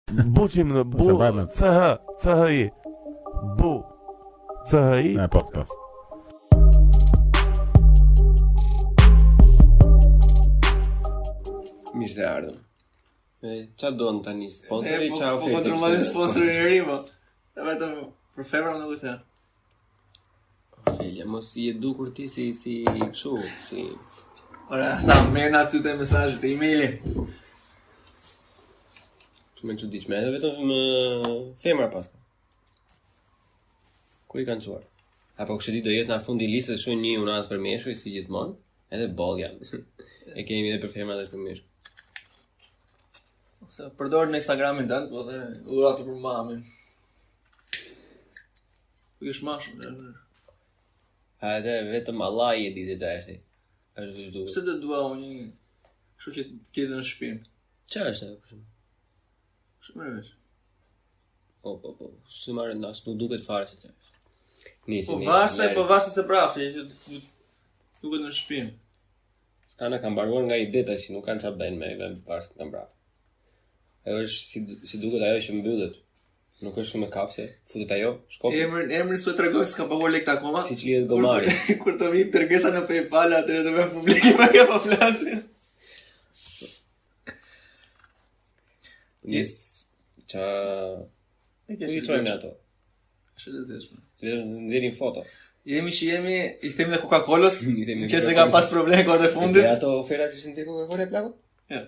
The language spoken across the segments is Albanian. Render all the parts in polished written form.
Buçim në bu CHI. Bu CHI. Po. Mirë se ardhëm. Qa do në tani sponsori, qa ofertë? Po kontrolin sponsorin e ri, po. Vetëm për femra nuk e thënë. Felja, mos i e dukur ti si kështu, si... Ora, merr na ty te mesazhet e emaili. Shumë e çuditshme, edhe vetëm femra paska. Ku i kanë çuar? Apo kështu di do jetë në fundi listës shumë një unas për meshkuj si gjithmonë, edhe boll janë. E kemi edhe për femra dhe për meshkuj. Ose përdor në Instagramin tënd, po dhe dhuratë për mamin. Po je shmashëm. Edhe vetëm Allah i e di se çfarë është. Është duhet. Pse do dua unë një kështu që të jetë në shtëpinë? Çfarë është ajo kështu? Shumë e vesh. Po. Si marrë nas, nuk duket fare se çfarë është. Nisi. Po varse se prapë që duket në shtëpinë. S'ka na kanë mbaruar nga ide tash, nuk kanë çfarë bëjnë me varse nga mbrapa. Ajo është si duket ajo që mbyllet. Nuk është shumë e kapse, futet ajo, shkop. Emri s'po tregoj s'ka paguar lekë akoma. Siç lidhet gomari. Kur të vip tërgesa në PayPal atëherë do bëj publike më ka pa flasin. Yes, qa... E Ku i trojnë ato? Është lezetshme. Se vetëm nxjerrin foto. Jemi i themi dhe Coca-Colës, I themi që se ka pas probleme kohët e fundit. E ato oferat që nxjerrin Coca-Cola e plako? Ja.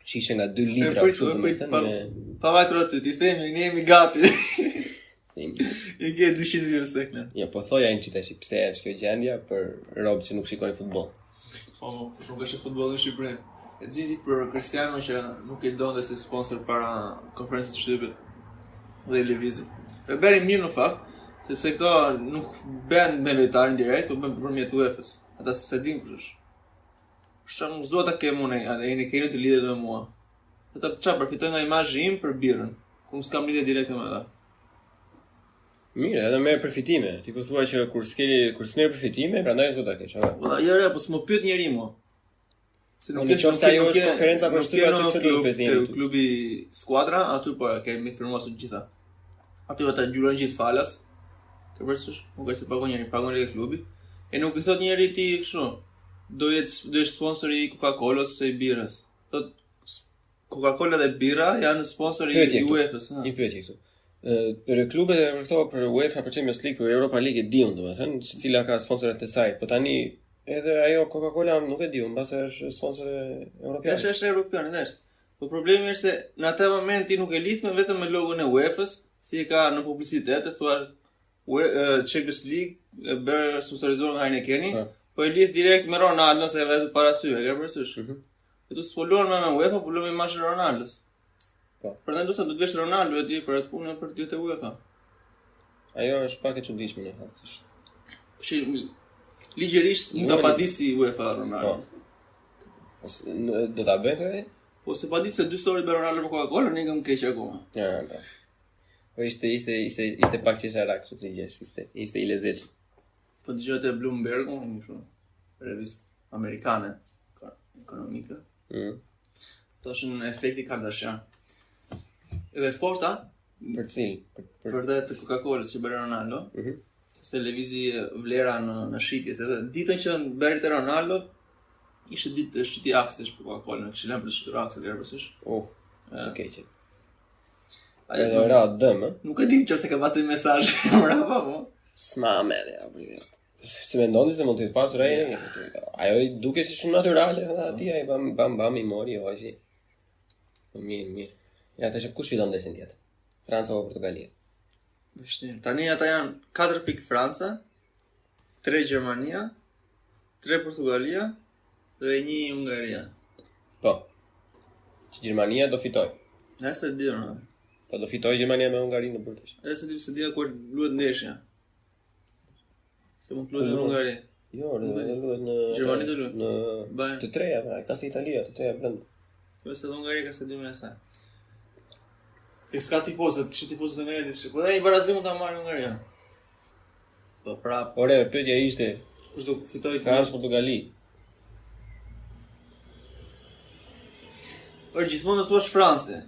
Shishe nga 2 litra kështu të më thënë me... Pa vajtur aty, ti themi, ne jemi gati. I ke 200 views tek ne. Ja, po thoja një qitashi, pse është kjo gjendja për robë që nuk shikojnë futboll. Po, nuk është futbolli në Shqipëri. E ditë për Cristiano që nuk i donte si sponsor para konferencës së shtypit dhe lëvizit. Të bëri mirë në fakt, sepse këto nuk bën me lojtarin direkt, po bën përmjet UEFA-s. Ata se din kush është. Shumë s'dua ta kem unë, ai ne keni të lidhet me mua. Ata çfarë përfitojnë nga imazhi im për birrën, ku s'kam lidhje direkte me ata. Mirë, edhe merr përfitime. Ti po thua që kur s'merr përfitime, prandaj s'do ta kesh, apo? Po jo, po s'më pyet njeri mua. Se nuk është ajo është konferenca për shtypje aty pse do të bezim. Klubi skuadra, aty po kemi firmuar të gjitha. Aty ata gjurojnë gjithë falas. Ke përsësh? Nuk është se pagon njëri, pagon edhe klubi. E nuk i thot njëri ti kështu. Do jetë sponsori i Coca-Colës ose i birrës. Thot Coca-Cola dhe birra janë sponsori i UEFA-s. Një pyetje këtu. Për klubet e për këto, për UEFA, për Champions League, për Europa League e diun, domethënë, secila ka sponsorët e saj. Po tani edhe ajo Coca-Cola nuk e diun, mbase është sponsor evropian. Është evropian, është. Po problemi është se në atë moment ti nuk e lidh vetëm me logon e UEFA-s, si e ka në publicitet, e thua Champions League e bërë sponsorizuar nga Heineken, po e lidh direkt me Ronaldo se vetë para syve, ke përsërish. Këtu s'poluan me UEFA, poluan me imazhin e Ronaldos. Po. Prandaj do të thotë vesh Ronaldo e di për atë punë për ty te UEFA. Ajo është pak e çuditshme në fakt. Ligjërisht mund ta padisi UEFA Ronaldo. Po. Do ta bëhet? Po se pa ditë se 2 story me Ronaldo për Coca-Cola, ne kemi keq akoma. Ja. Po ishte pak çesharak kështu si gjesh, ishte i lezetshëm. Po dëgjoj te Bloomberg, një kështu revistë amerikane ekonomike. Thoshin efekti Kardashian. Edhe forta për cilin? Për të Coca-Colës që bëri Ronaldo. Se lëvizi vlera në shitje, se ditën që bëri te Ronaldo ishte ditë shitje aksesh për Coca-Cola, në kishë lënë për të shitur akset deri përsysh. Të keqet. Edhe ra dëm, Nuk e di nëse ka pasur mesazh brava, po. S'ma merr, apo. Se mendoni se mund të pasur ai, ajo i duket si shumë natyrale aty, ai bam i mori hoji. Mirë. Ja, tash kush fiton ndeshjen tjetër? Franca apo Portugalia? Vështirë. Tani ata janë 4 pikë Franca, 3 Gjermania, 3 Portugalia dhe 1 Hungaria. Po. Që Gjermania do fitoj. Nëse di unë. Po do fitoj Gjermania me Hungarinë në burtësh. Nëse di kur luhet ndeshja. Se mund të luhet në Hungari. Jo, luhet në Gjermani do luhet. Në të treja, pra, ka se Italia, të treja brenda. Po se Hungaria ka se di më sa. E s'ka tifozët, kishte tifozët nga Edi. Po ai Brazili mund ta marrë Hungaria. Po prap. Ore, pyetja ishte, kush do fitoj Francë Portugali? Por gjithmonë do thuash Francë.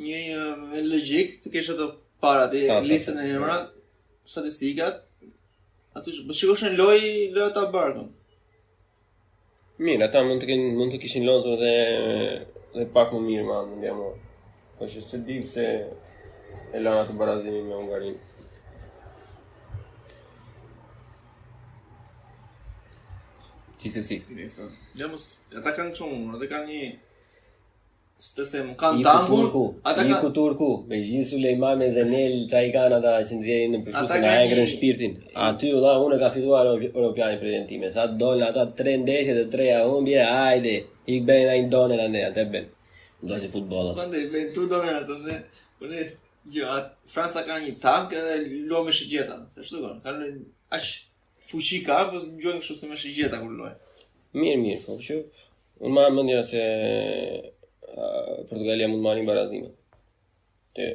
njëri me logjik të kesh ato parat, listën e emrat, statistikat. Aty shikosh në lojë ta barkën. Mirë, ata mund të kishin lozur dhe pak më mirë ma mundja më. Po që se di se e lana të barazimin me Hungarinë. Gjithsesi. Ata kanë çunë, ata kanë një të them, kanë tangun, ata kanë Turku, me gjithë Sulejman me Zenel, çai kanë ata që nxjerrin në përfusën e engrën shpirtin. Aty valla unë ka fituar Europianin prezantime. Sa dolën ata 3 ndeshje dhe 3 humbje, hajde, ik bën ai donën anë, atë bën. Ndosë futbolli. Prandaj bën tu donën atë, pones, Franca ka një tank edhe luan me shigjeta, se ashtu kanë. Kanë aq fuqi ka, po gjojnë kështu se me shigjeta kur luajnë. Mirë, po që unë marr mendja se Portugalia mund marrin barazimin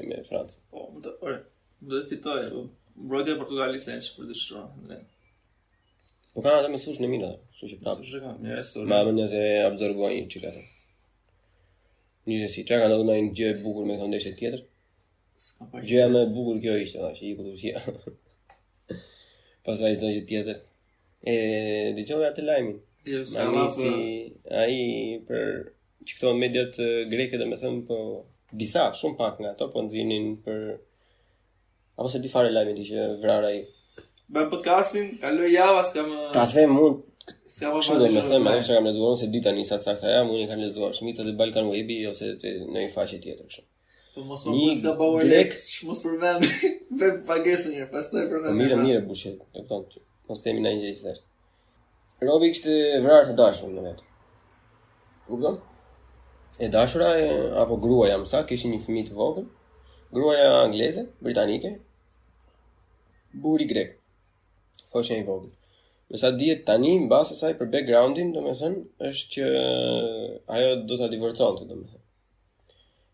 me Francën. Po, mund të fitojë. Mbrojtja e Portugalis lënë për të shtuar. Po kanë ata mësues në mirë, kështu që prapë. Ma mendja se absorbojnë një çik atë. Njëse si çka ndodh në një gjë e bukur me këtë ndeshje tjetër. Gjëja më e bukur kjo ishte, që iku Turqia. Pastaj zonjë tjetër. Dëgjova atë lajmin. Manisi ai për që këto mediat greke domethënë po disa shumë pak nga ato po nxinin për apo se di fare lajmin që vrar ai. Bën podcastin, kaloj java s'kam ta them mund s'kam pas domethënë më shumë kam lexuar se di tani sa sakta jam, unë kam lexuar shumica të Balkan Webi ose në një faqe tjetër kështu. Po mos ka bauar lek, mos përmend. Bën pagesën një, pastaj përmend. Mirë bushet, e kupton. Mos themi ndonjë gjë që thjesht. Robi kishte vrarë të dashur në vet. Kupton? E dashura apo gruaja mësa kishin një fëmijë të vogël, gruaja angleze, britanike, burri grek. Foshë i vogël. Me sa dihet tani mbas asaj për backgroundin, domethënë, është që ajo do ta divorconte, domethënë.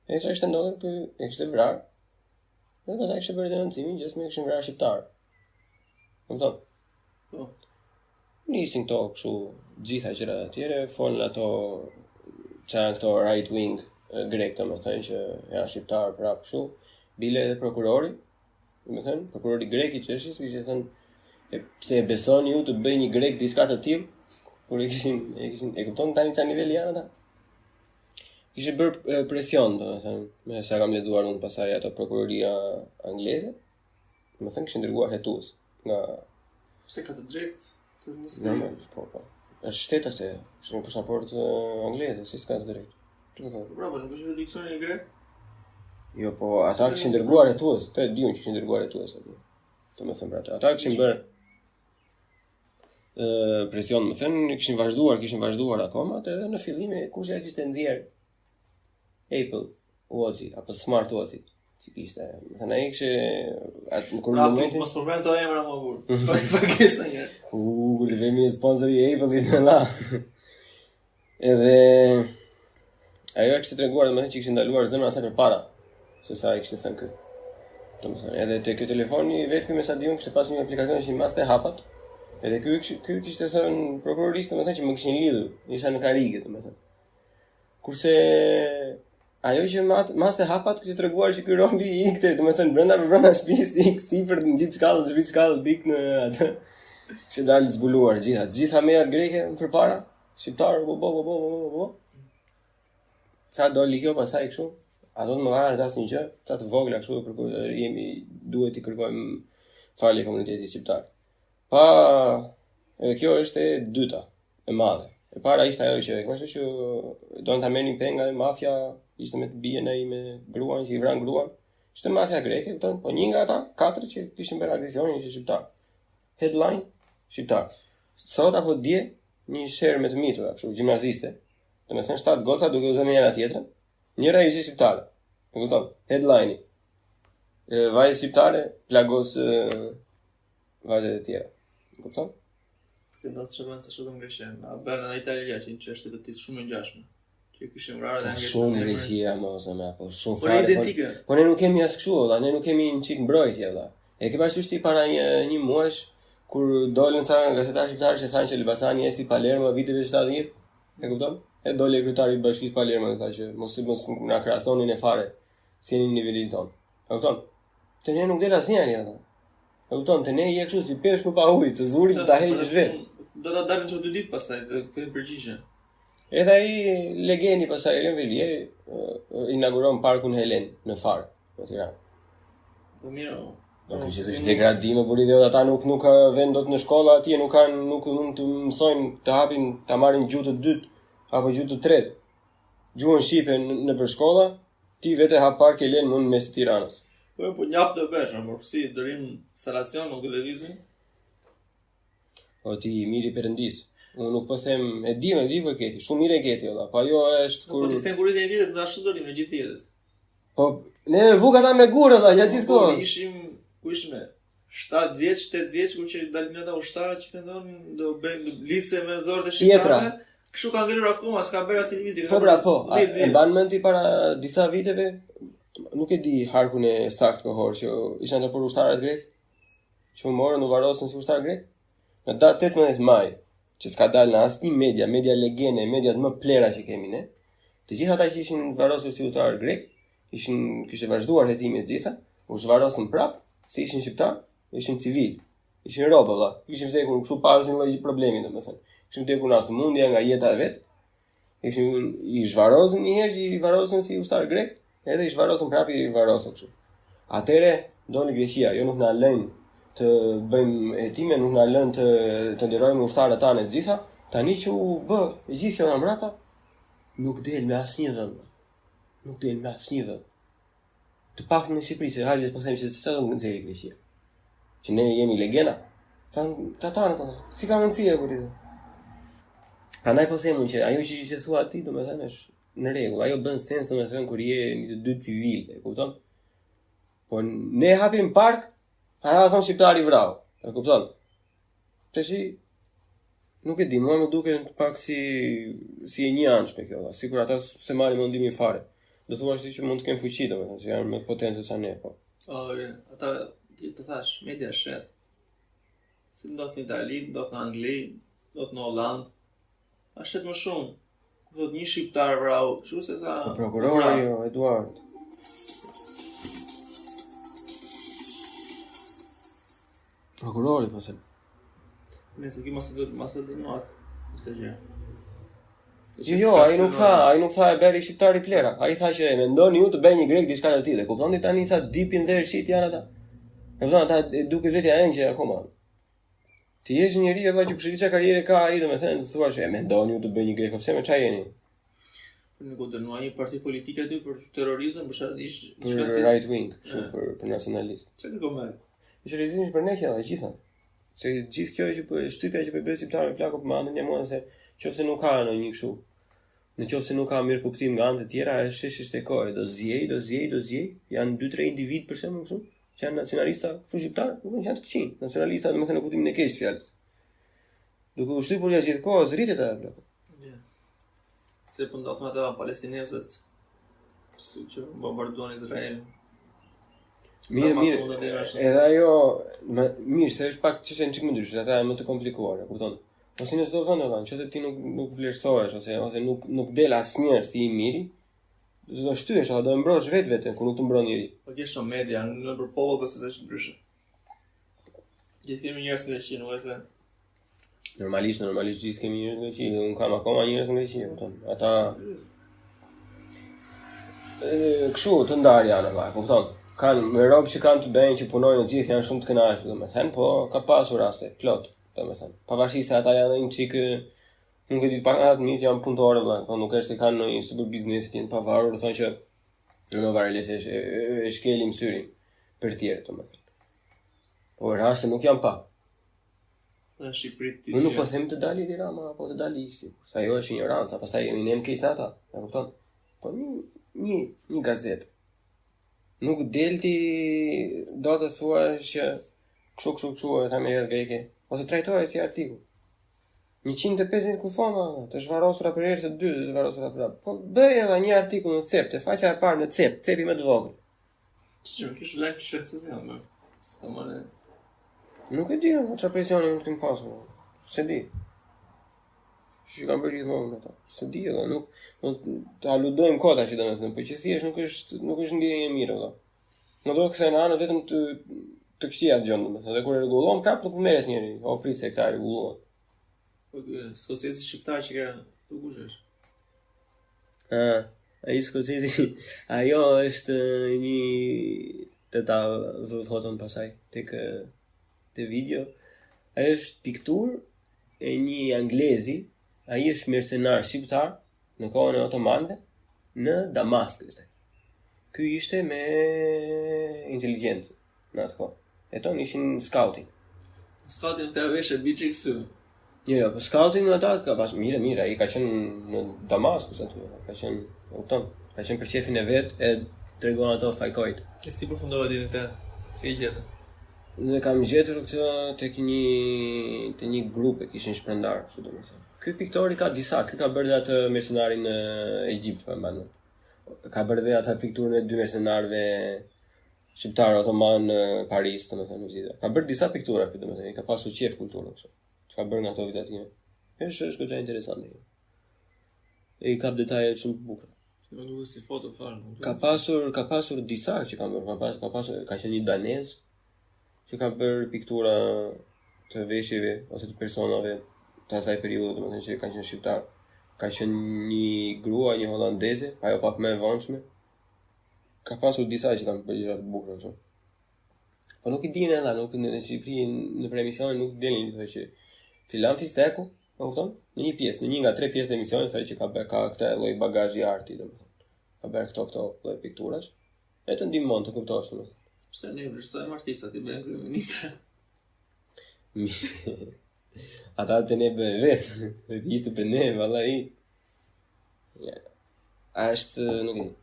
E çfarë ishte ndodhur ky e kishte vrarë. Dhe pastaj kishte bërë denoncimin, gjithsesi me kishin vrarë shqiptar. Kupton? Po. Nisin këto kështu gjitha gjërat e tjera, folën ato çan këto right wing grek domethënë që janë shqiptar prapë kështu, bile edhe prokurori, domethënë prokurori grek i çeshis kishte thënë pse e besoni ju të bëj një grek diçka të tillë, kur e kishin e kupton tani çan niveli janë ata. Kishte bërë presion domethënë, me sa kam lexuar unë pasaj ato prokuroria angleze, domethënë kishin dërguar hetues nga pse ka të drejtë të normal, po. Është shteta se është një pasaport angleze, si s'ka të drejtë. Çfarë thonë? Bravo, nuk është jurisdiksioni grek? Jo, po ata kishin dërguar hetues, të diun që kishin dërguar hetues aty. Domethënë për ata. Ata kishin bërë presion, më thënë, kishin vazhduar akoma, edhe në fillim kush e kishte nxjerr Apple Watch apo Smart Watch, si ishte. Më thënë ai kishte atë kur në momentin mos përmend to emra më burr. Pagesën një. Kur të vemi sponsori i Apple-it në la. Edhe ajo kishte treguar domethënë që kishin ndaluar zemra asaj përpara se sa ai kishte thënë kë. Domethënë edhe te ky telefoni vetëm me sa diun kishte pasur një aplikacion që imbaste hapat. Edhe ky kishte thënë prokuroristë domethënë që më kishin lidhur, isha në karige domethënë. Kurse ajo që maste hapat kishte treguar që ky rombi ikte, domethënë brenda shtëpisë ik sipër në gjithë shkallën dik në atë. Kishte dalë zbuluar gjitha mediat greke përpara, shqiptar bo. Sa doli kjo pasaj kështu? Ato më kanë asnjë gjë, ça të vogla kështu duhet i kërkojmë falje komunitetit shqiptar. Pa, edhe kjo është e dyta, e madhe. E para ishte ajo që kështu që doan ta merrnin penga dhe mafia ishte me të bien ai me gruan që i vran gruan. Ishte mafia greke, kupton? Po një nga ata, 4 që kishin bërë agresionin ishte shqiptar. Headline shqiptar. Sot apo dje një sherr me të mitura, kështu gjimnaziste. Domethënë 7 goca duke u zënë njëra tjetrën. Njëra ishte shqiptare. E kupton? Headline. Vajzë shqiptare plagos vajzë të tjera. E kupton? Të ndodh çfarë se çdo ngreshje. Na bën në Itali që çështë të tij shumë e ngjashme. Që kishin vrarë dhe angesën. Shumë ngreshje mosëm apo shumë fare. Po identike. Po ne nuk kemi as kështu, valla, ne nuk kemi një çik mbrojtje, valla. E ke parasysh ti para një muash kur dolën ca gazetarë shqiptarë që thanë që Elbasani është i Palermo viteve 70, e kupton? E doli kryetari i bashkisë Palermo dhe tha që mos na krahasonin e fare si në nivelit tonë. E kupton? Të ne nuk del asnjëri ata. E kupton? Të ne je kështu si pesh në pa ujë, të zurit ta heqësh vetë. Do ta dalin çdo 2 ditë pastaj të kemi përgjigje. Edhe ai legendi pastaj Eren Velieri inauguron parkun Helen në Farë, në Tiranë. Po mirë. Do të thotë degradime por ide ata nuk vend dot në shkolla atje, nuk mund të mësojnë të hapin, ta marrin gjuhë të dytë apo gjuhë të tretë. Gjuhën shqipe në për shkolla, ti vetë hap park Helen mund mes të Tiranës. Po njap të vesh, por si dërim instalacion në televizin. O ti miri perëndis. Unë nuk po them, e di po e keti, shumë mirë e keti valla, po ajo është kur. Po ti them kurrizën e ditës do ashtu dorim në gjithë jetës. Po ne me buka ta me gurë valla, gjatë gjithë kohës. Ku ishim 7 vjeç, 8 vjeç kur që dalin ata ushtarët që këndonin, do bëjnë lice me zorë të shqiptare. Kështu ka ngelur akoma, s'ka bërë as televizion. Po bra, po. E mban mend ti para disa viteve, nuk e di harkun e saktë kohor që ishin ato për ushtarët grek, që u morën u varrosën si ushtar grek. Në datë 18 maj, që s'ka dalë në asnjë media legjende, mediat më plera që kemi ne. Të gjithë ata që ishin varrosur si ushtar grek, kishte vazhduar hetimin e gjitha, u zvarrosën prap, se ishin shqiptar, ishin civil, ishin robë valla. Kishin vdekur kështu pa asnjë lloj problemi domethënë. Kishin vdekur në sëmundje nga jeta e vet. I zvarrosën një herë që i varrosën si ushtar grek, edhe i zvarrosën prap i varrosën kështu. Atëre doli Greqia, jo nuk na lën të bëjmë hetime, nuk na lën të nderojmë ushtarët tanë të gjitha. Tani që u bë e gjithë kjo nga mbrapa, nuk del me asnjë vend. Nuk del me asnjë vend. Të paktën në Shqipëri, se hajde po them se sa do nxjerrë Greqia. Që ne jemi legjenda. Tatarët, si ka mundësi e kur i. Prandaj po them që ajo që ishte thua ti, domethënë është në rregull. Ajo bën sens domethënë kur je një të dy civil, e kupton? Po ne hapim park, ata thon shqiptari vrau, e kupton? Tashi nuk e di, mua më duket pak si e një anshme kjo, sikur ata se marrin mendimin fare. Do thuash ti që mund të kenë fuqi domethënë, që janë më potencë se ne, po. Ata të thash, media shet. Si ndodh në Itali, ndodh në Angli, ndodh në Holland. A shet më shumë. Do të një shqiptar vrau, kështu se sa prokurori jo, Eduard. Prokurori po se. Nëse ki mos e dënuat këtë gjë. Jo, ai nuk tha e bëri shqiptari plera. Ai tha që mendoni ju të bëni një grek diçka të tillë. Kuptoni tani sa dipin dhe shit janë ata. E vëllai ata duket vetja engjë akoma. Ti je një njeri vëllai që kush e di çka karriere ka ai, domethënë thua se mendoni ju të bëni një grek, pse më çaj jeni? Nuk u dënuar një parti politike aty për terrorizëm, për right wing, për nacionalist. Çfarë koment? Është rrezish për ne kjo e gjitha. Se gjithë kjo që po shtypja që po bëhet shqiptarë me plakë po më andën mua se nëse nuk ka ndonjë kështu. Nëse nuk ka mirë kuptim nga anë të tjera, është shtekoj, do zjej, janë 2-3 individ për shembull kështu, që janë nacionalista, kështu shqiptar, nuk janë të këqij. Nacionalista domethënë në kuptimin e keq fjalës. Duke u shtypur jashtë gjithë kohës rritet ajo plakë. Se po ndodh me ata palestinezët që bombarduan Izrael. Mirë. Edhe ajo, mirë, se është pak çështje çik më ndryshe, ata janë më të komplikuara, kupton? Po si në çdo vend valla, nëse ti nuk vlerësohesh ose nuk del asnjëherë si i miri, do të shtyesh apo do e mbrosh vetveten kur nuk të mbron njëri. Po ke shumë media në për popull pas se është ndryshe. Gjithë kemi njerëz në Greqi, nuk e se. Normalisht gjithë kemi njerëz në Greqi, un kam akoma njerëz në Greqi, kupton? Ata kështu të ndarë janë valla, kupton? Kanë me robë që kanë të bëjnë që punojnë të gjithë janë shumë të kënaqur domethënë, po ka pasur raste plot domethënë. Pavarësisht se ata janë një çik nuk e di pak atë mit janë punëtorë valla, po nuk është se kanë një super biznesi të pavarur, thonë që në varëse e shkelim syrin për tjerë domethënë. Po raste nuk janë pak. Në Shqipëri ti. Unë nuk po them të dalë i Rama apo të dalë X, sa ajo është ignorancë, pastaj jemi ne më keq ata, e kupton? Po një gazetë nuk delti do të thua që kështu e thamë edhe greke, ose trajtohet si artikull. 150 kufona, të zhvarrosura për herë të dytë, të zhvarrosura prapë. Po bëj edhe një artikull në cep, të faqja e parë në cep, cepi më të vogël. Ç'është më kish like shqetësisë më. S'kamane. Nuk e di, çfarë presioni mund të kem pasur. Se di. Që kanë bërë gjithmonë ata. Se di edhe, nuk të aludojmë kot tash domethënë, por që thjesht nuk është ndjenjë e mirë valla. Në do të kthehen anë vetëm të këqija gjën domethënë, dhe kur e rregullon prapë nuk merret njëri, o frit se ka rregulluar. Po skocezi shqiptar që ka kush është? Ai skocezi, ajo është një të ta vë foton pasaj te video. Ai është pikturë e një anglezi, ai është mercenar shqiptar në kohën e otomanëve në Damask ishte. Ky ishte me inteligjencë në atë kohë. Eton ishin scouting. Scouting të veshë biçi kësu. Jo, po scouting ata ka pas mirë, ai ka qenë në Damaskus aty, ka qenë, kupton, ka qenë për shefin e vet e tregon ato fajkojt. E si përfundova ditën këtë? Si e gjetë? Ne kam gjetur këtë tek një grup e kishin shpërndar, kështu domethënë. Ky piktori ka disa, ky ka bërë atë mercenarin në Egjipt, po mban. Ka bërë dhe atë pikturën e dy mercenarëve shqiptar otoman në Paris, domethënë në ka bërë disa piktura këtu domethënë, ka pasur qef kulturën kështu. Çka bërë nga ato vizatime. Është goxha interesante. E ka detaje shumë të bukura. Nuk duhet si foto fare. Ka pasur disa që kanë bërë, ka qenë një danez që ka bërë piktura të veshjeve ose të personave të asaj periudhe, domethënë që kanë qenë shqiptar. Ka qenë një grua, një holandeze, ajo pak më e vonshme. Ka pasur disa që kanë bërë gjëra të bukura kështu. Po nuk i dinë ata, nuk në Shqipëri në emisionin nuk dilin thotë që filan fisteku, e kupton? Në një pjesë, në një nga 3 pjesë të emisionit thotë që ka këtë lloj bagazhi arti domethënë. Ka bërë këto lloj pikturash. E të ndihmon të kuptosh domethënë. Pse ne vlerësojmë artistat, i bëjmë kryeministra. Ata të ne bëjë vetë, dhe të ishte për ne, vallai. Ja. Ashtë, nuk e di.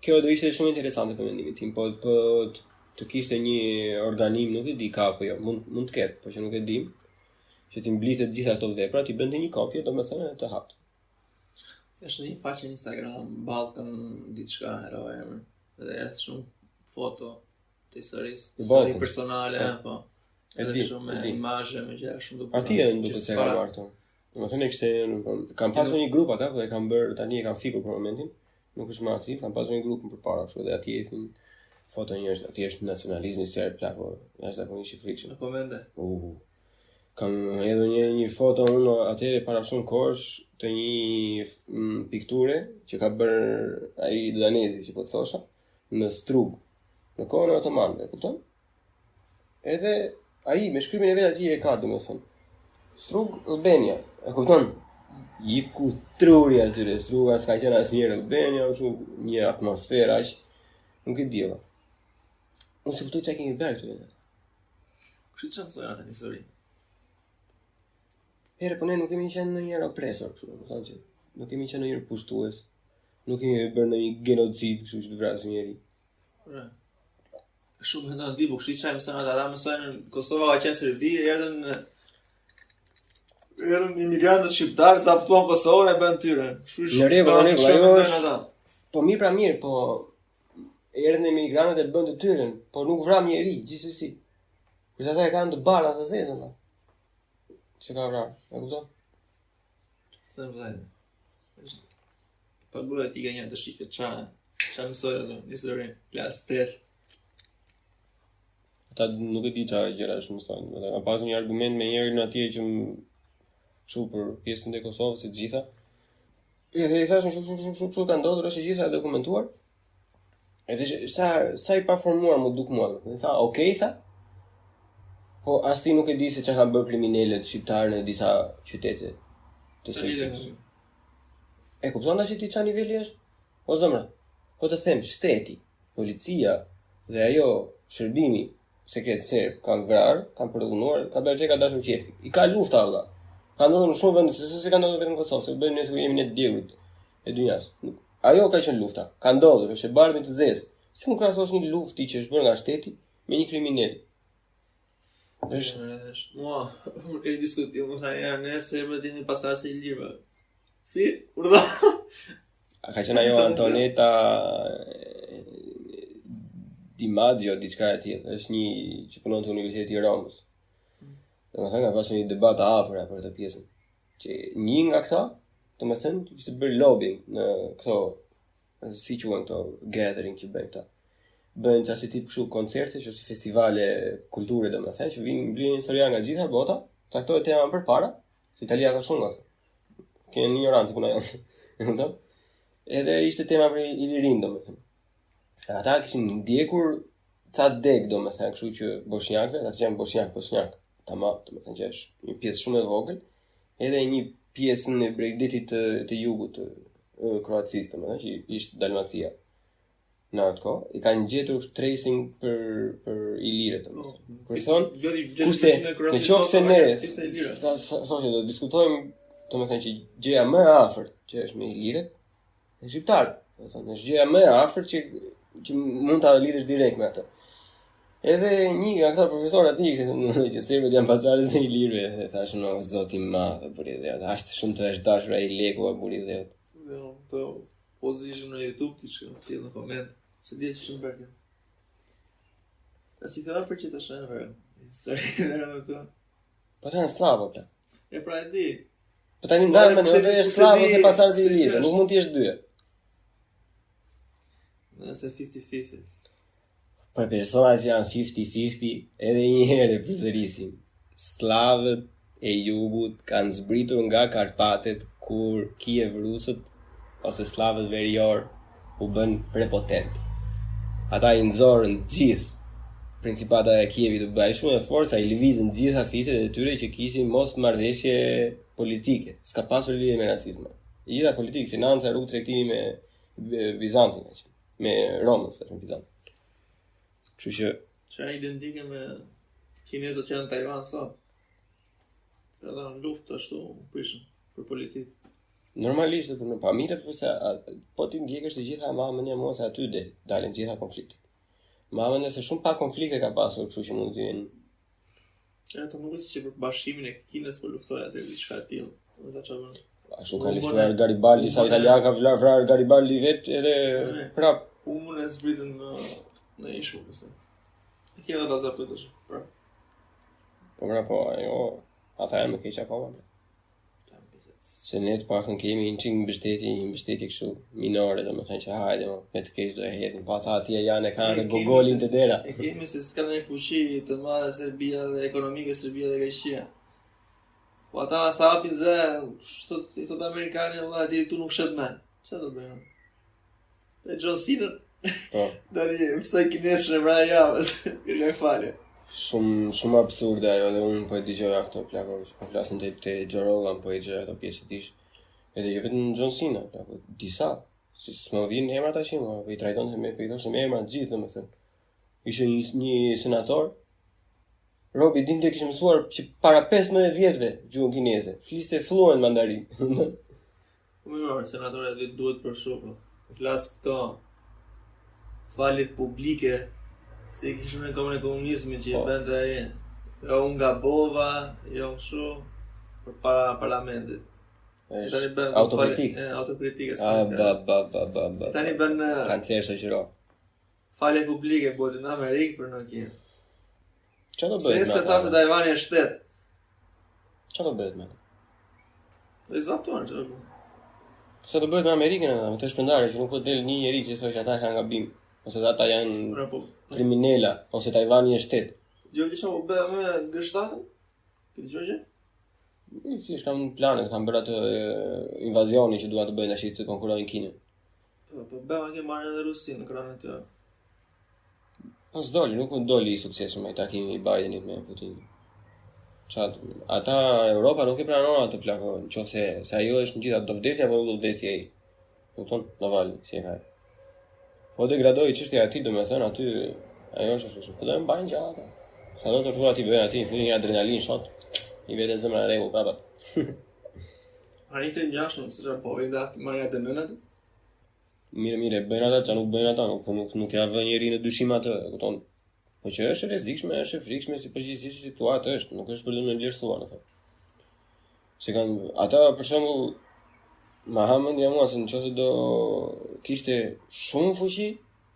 Kjo do ishte shumë interesante për mendimin tim, po të kishte një organim, nuk e di ka apo jo, mund të ketë, po që nuk e dim, që ti mblitet gjitha këto vepra, ti bënte një kopje, domethënë të haptë. Është një faqe në Instagram, Balkan, diçka, hero emër. Edhe edhe shumë foto të historisë, histori personale, po. Edhe shumë me imazhe, me gjëra shumë të bukura. Atje duket se ka marrë. Domethënë kishte kam pasur një grup ata, po e kanë bërë tani e kanë fikur për momentin. Nuk është më aktiv, kanë pasur një grup përpara kështu dhe atje ishin foto njerëz, atje është nacionalizmi serb, plako, jashtëzakonisht i frikshëm. Po mende. Kam hedhur një foto unë atëherë para shumë kohësh të një pikture që ka bërë ai danezi që po të thosha në Strug, në kohën e otomanëve, kupton? Edhe ai me shkrimin e vet atje e ka, domethënë. Strug Albania, e kupton? I kutruri atyre, Struga s'ka qenë asnjëherë Albania, është një atmosferë aq, nuk e di valla. Unë se kuptoj çka kemi bërë këtu. Kush i çon ata në histori? Herë, po ne nuk kemi qenë ndonjëherë opresor, kështu, do të thonë që nuk kemi qenë ndonjëherë pushtues. Nuk kemi bërë ndonjë genocid, kështu që të vrasim njëri. Po. Shumë mendon ti, po kush i çajmë sa ata mësojnë në Kosova ka qenë Serbi, erdhën imigrantët shqiptarë, zaptuan Kosovën e bën tyre. Në rregull, ajo është. Po mirë, po erdhën imigrantët e bën të tyre, po nuk vram njeri, gjithsesi. Kur ata e kanë të bardha të zezë ata. Që ka vrarë, e kupton? Them vëllai. Paguaj ti ganjën të shifet ç'a mësoj atë në histori, klasë 8. Ata nuk e di ç'a gjëra shumë mësojnë. Ata kanë pasur një argument me njërin atje që kështu për pjesën e Kosovës së gjitha. Edhe i thashën shumë ka ndodhur, është e gjitha e dokumentuar. Edhe sa i paformuar më duk mua. Më tha, "Okay sa?" Po as ti nuk e di se çka kanë bërë kriminalët shqiptarë në disa qytete të Serbisë. E kupton tash ti çfarë niveli është? O zemra, po të them, shteti, policia dhe ajo shërbimi sekret serb kanë vrarë, kanë përdhunuar, ka bërë që ka dashur qefi. I ka lufta valla. Ka ndodhur në shumë vende, se ka ndodhur vetëm në Kosovë, se bëjmë ne se jemi ne të djegurit e dynjas. Ajo ka qenë lufta, ka ndodhur, është e bardhë me të zezë. Si mund krahasosh një luftë që është bërë nga shteti me një kriminal? Mua, e diskutim, më thaj, ne se më dini pasar se i lirë, si, urda? Ka qenë ajo Antoneta Di Maggio, diçka e tillë, është një që punon te Universiteti i Romës. Domethënë ka pasur një debat afër për këtë pjesën. që një nga këta, domethënë, ishte bërë lobbying në këto, si quhen këto gathering që bëjnë këta. Bëjnë qasi tip kështu koncerte, që si festivale kulture domethënë, që vinë mbledhin historia nga gjitha bota, caktohet tema përpara, se Italia ka shumë nga këto. Kënë një ignorancë puna janë. E kupton? Edhe ishte tema për Ilirin domethënë. Ata kishin ndjekur ca deg domethënë, kështu që bosnjakëve, ata që janë bosnjak, tamam, domethënë që është një pjesë shumë e vogël, edhe një pjesë në Bregdetit të jugut të Kroacisë, domethënë që ishte Dalmacia. Në atë kohë, i kanë gjetur tracing për Ilirët, domethënë. Kur thonë, kurse në qoftë se ne thonë do diskutojmë, domethënë që gjëja më e afërt që është me Ilirët, është shqiptar. Domethënë është gjëja më e afërt që mund ta lidhësh direkt me atë. Edhe një nga këta profesorë aty që serbët janë pasardhës e Ilirëve, thashë no zoti i madh, buri dhe ashtu shumë të është dashur ai leku apo buri dhe. To position në YouTube ti shkruaj ti në koment. Se di që shumë bërë. A si të për që të shënë rërë? Histori dhe me të. Po të janë slavo, plak. E pra e di. Po tani ndajme në dhe është slavo ose pasardhës e Ilirëve, nuk mund t'jesh dyja. Nëse 50-50. Për personat që janë 50-50, edhe një herë e përsërisim. Slavët e jugut kanë zbritur nga Karpatet kur Kiev rusët ose slavët verior u bën prepotent. Ata i nxorën gjithë principata e Kievit, u bëi shumë e forca, i lëvizën gjitha fiset e tyre që kishin mos marrëveshje politike. S'ka pasur lidhje me nacizmin. Gjitha politikë, financa, rrugë tregtimi me Bizantin, me Romën, me Bizantin. Kështu që janë identike me kinezët që janë në Taiwan sot. Ata në luftë ashtu prishën për politikë. Normalisht për në pamire, përse po ti ndjekësh të gjitha mamën e mua se aty dalin gjitha konfliktet. Mamën e se shumë pak konflikte ka pasur, kështu që mund të jenë. Ata nuk është që për bashkimin e Kinës për luftoja dhe diçka e tillë. Ata çfarë? Ashtu ka luftuar Garibaldi, sa italian ka vrarë Garibaldi vetë edhe prap. Unë e zbritën në ishu, përse. E kjena ta zapëtësh, prap. Po, ajo, ata e më keq akoma. Se ne të paktën kemi një mbështetje kështu minore, domethënë që hajde me të keq do e hedhin, po ata atje janë e kanë gogolin të dera. E kemi se s'ka një fuqi të madhe Serbia dhe ekonomike Serbia dhe Greqia. Po ata sa hapi zë, i thot amerikanë, valla ti tu nuk shet men. Çfarë do bëjnë? E John Cena. Po. Dali, mësoj kinesë në vrajë javës. Kërkoj falje. Shumë absurde ajo dhe unë po e dëgjoja këto plako, po flasin te Joe Rogan, po e dëgjoja ato pjesëtisht. Edhe jo vetëm John Cena, plako, disa, si s'më vjen emra tash, po i trajtonte me me emra të gjithë, domethënë. Ishte një senator, Robi dinte kishte mësuar që para 15 vjetëve gjuhën kineze, fliste fluent mandarin. Më mirë, senatorët duhet për shumë. Flas këto falet publike. Se kishëm në komën e komunizmit që i bëndë e jo unë nga bova, jo në shu, për para parlamentit. Autokritik. Autokritik. Ba. Tani bën Kancer shoqëror. Falje publike bëhet në Amerikë për në kje. Çfarë do bëhet? Se ta se Taiwani është shtet. Çfarë do bëhet me? Dhe zaptuan që do bëhet. Se do bëhet me Amerikën, me të shpendare që nuk po del një njeri që thotë që ata kanë gabim. Ose ata janë kriminela, ose Taiwani është shtet. Jo, që u bë me G7? Këtë gjë? Thjesht kanë plane, kanë bërë atë invazionin që duan të bëjnë tash të konkurrojnë Kinën. Po bëma që marrën edhe Rusinë në kranin e tyre. Po s'doli, nuk doli i suksesshëm ai takimi i Bidenit me Putinin. Ata Europa nuk e pranon atë plako, nëse se ajo është në gjithë ato do vdesja apo nuk do vdesja ai. Kupton? Navalny si e ka. Po degradoi çështja e tij, domethënë aty ajo është ashtu. Po do të mbajnë gjatë. Sa do të thua ti bëjnë aty, futin një adrenalin shot. I vetë zemra e rregull prapa. Aritë ngjashëm se çfarë po vjen aty marrja të nënat. Mirë, bëjnë ata çka nuk bëjnë ata, nuk ja vën njëri në dyshim atë, kupton? Po që është rrezikshme, është e frikshme si përgjithësisht situatë është, nuk është për të vlerësuar në fakt. Se kanë ata për shembull Mahamend ja mua se nëse do kishte shumë fuqi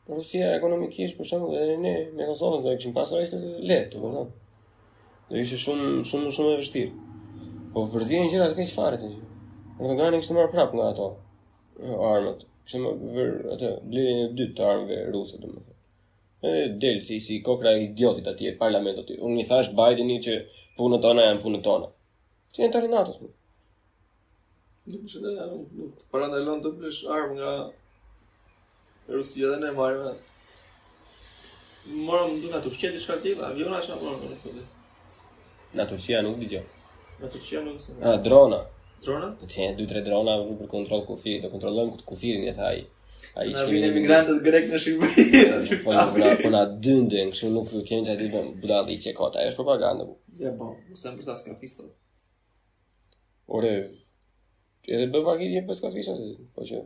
Rusia ekonomikisht për shembull edhe ne me Kosovën do kishim pasur ishte lehtë, domethënë. Do ishte shumë e vështirë. Po përzihen gjëra të keq fare ti. Erdogani kishte marrë prapë nga ato armët. Kishte vër atë blerjen e dytë të armëve ruse domethënë. Del si kokra e idiotit atje parlamentit aty. Unë i thash Bidenit që punët tona janë punët tona. Ti janë të Renatos. Nuk është edhe nuk parandalon të blesh armë nga Rusia dhe ne marrë. Morëm du nga Turqia diçka tjetër, aviona që na morëm në fund. Nga Turqia nuk dëgjoj. Nga Turqia nuk është. Drona. Drona? Po që 2-3 drona për kontroll kufirit, do kontrollojmë kufirin e thaj. Ai që vinë emigrantët grek në Shqipëri. Po na dyndën, kështu nuk kanë çati bën budalli që kota. Është propagandë. Ja po, mos e mbërtas kafista. Ore, edhe bë vakitje pas kafisa, po që.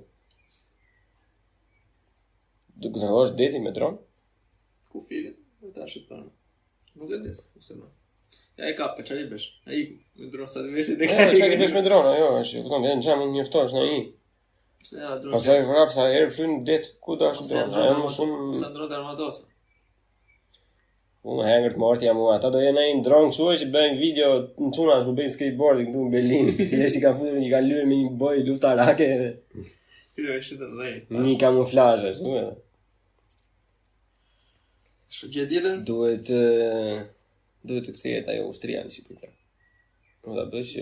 Do të kontrollosh detin me dron? Kufirin, do ta shitën. Nuk e di se më. Ja e kap, çfarë bësh? Ai me dron sa të vesh te ka. Çfarë bësh me dron? Jo, është, kupton, vjen çam njoftosh në një. Ja, dron. Pastaj vrap sa herë fryn det, ku do ashtu dron? Ai më shumë sa dron armatos. Unë hangër të mortja mua, ata do jenë një dron kështu që bëjnë video në çuna ku bëjnë skateboarding këtu në Berlin. Thjesht i kanë futur, i kanë lyer me një boj luftarake. Kjo është të rëndë. Një kamuflazh ashtu edhe. Gjë tjetër? Duhet të kthehet ajo ushtria në Shqipëri. Do ta bësh